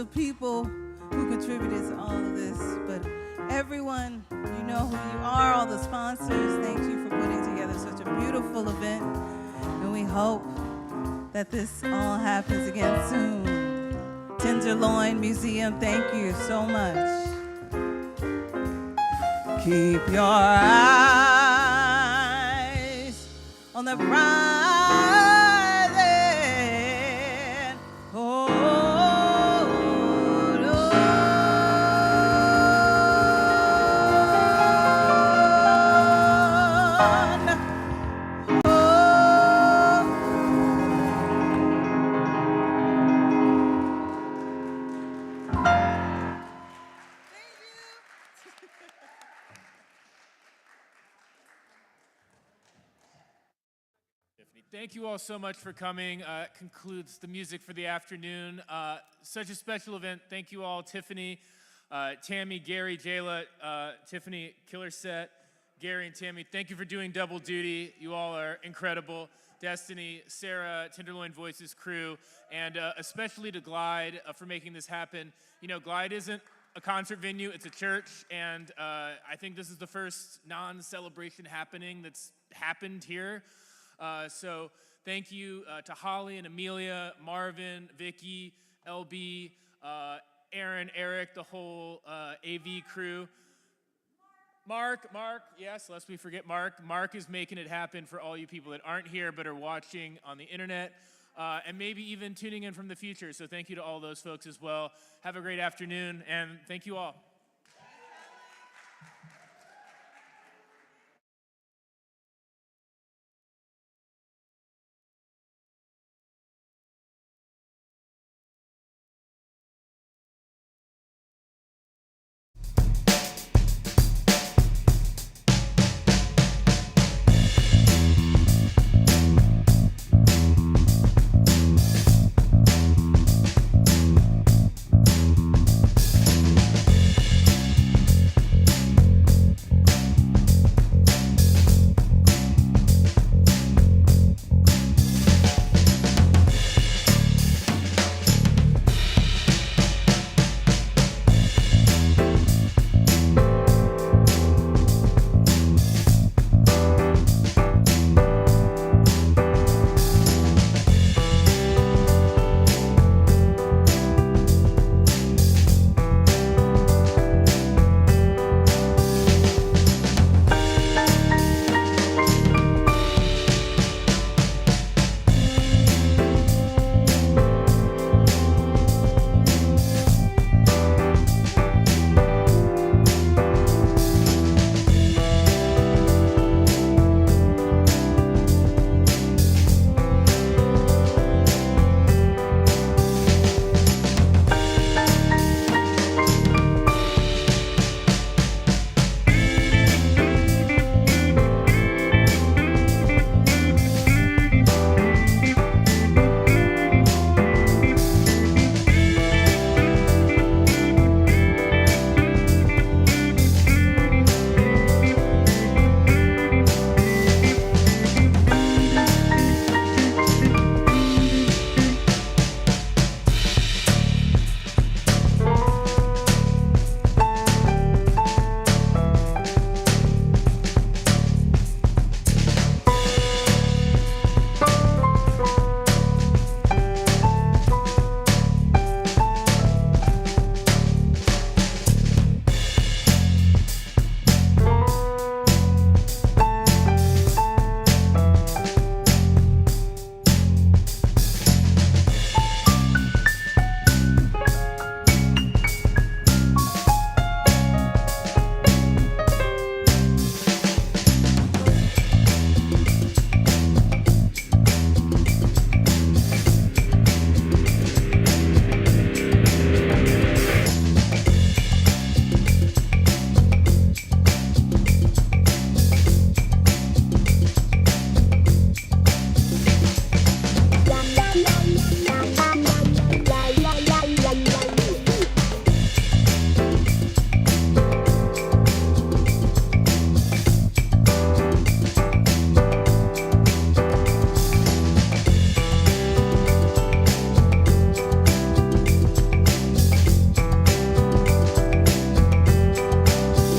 of people who contributed to all of this, but everyone, you know who you are, all the sponsors, thank you for putting together such a beautiful event, and we hope that this all happens again soon. Tenderloin Museum, thank you so much. Keep your eyes on the prize. Oh, Thank you all so much for coming. Concludes the music for the afternoon. Such a special event. Thank you all, Tiffany, Tammy, Gary, Jayla, Tiffany, killer set, Gary and Tammy. Thank you for doing double duty. You all are incredible. Destiny, Sarah, Tenderloin Voices crew, and especially to Glide for making this happen. You know, Glide isn't a concert venue, it's a church, and I think this is the first non-celebration happening that's happened here. So thank you to Holly and Amelia, Marvin, Vicky, LB, Aaron, Eric, the whole AV crew. Mark, yes, lest we forget Mark. Mark is making it happen for all you people that aren't here but are watching on the internet and maybe even tuning in from the future. So thank you to all those folks as well. Have a great afternoon, and thank you all.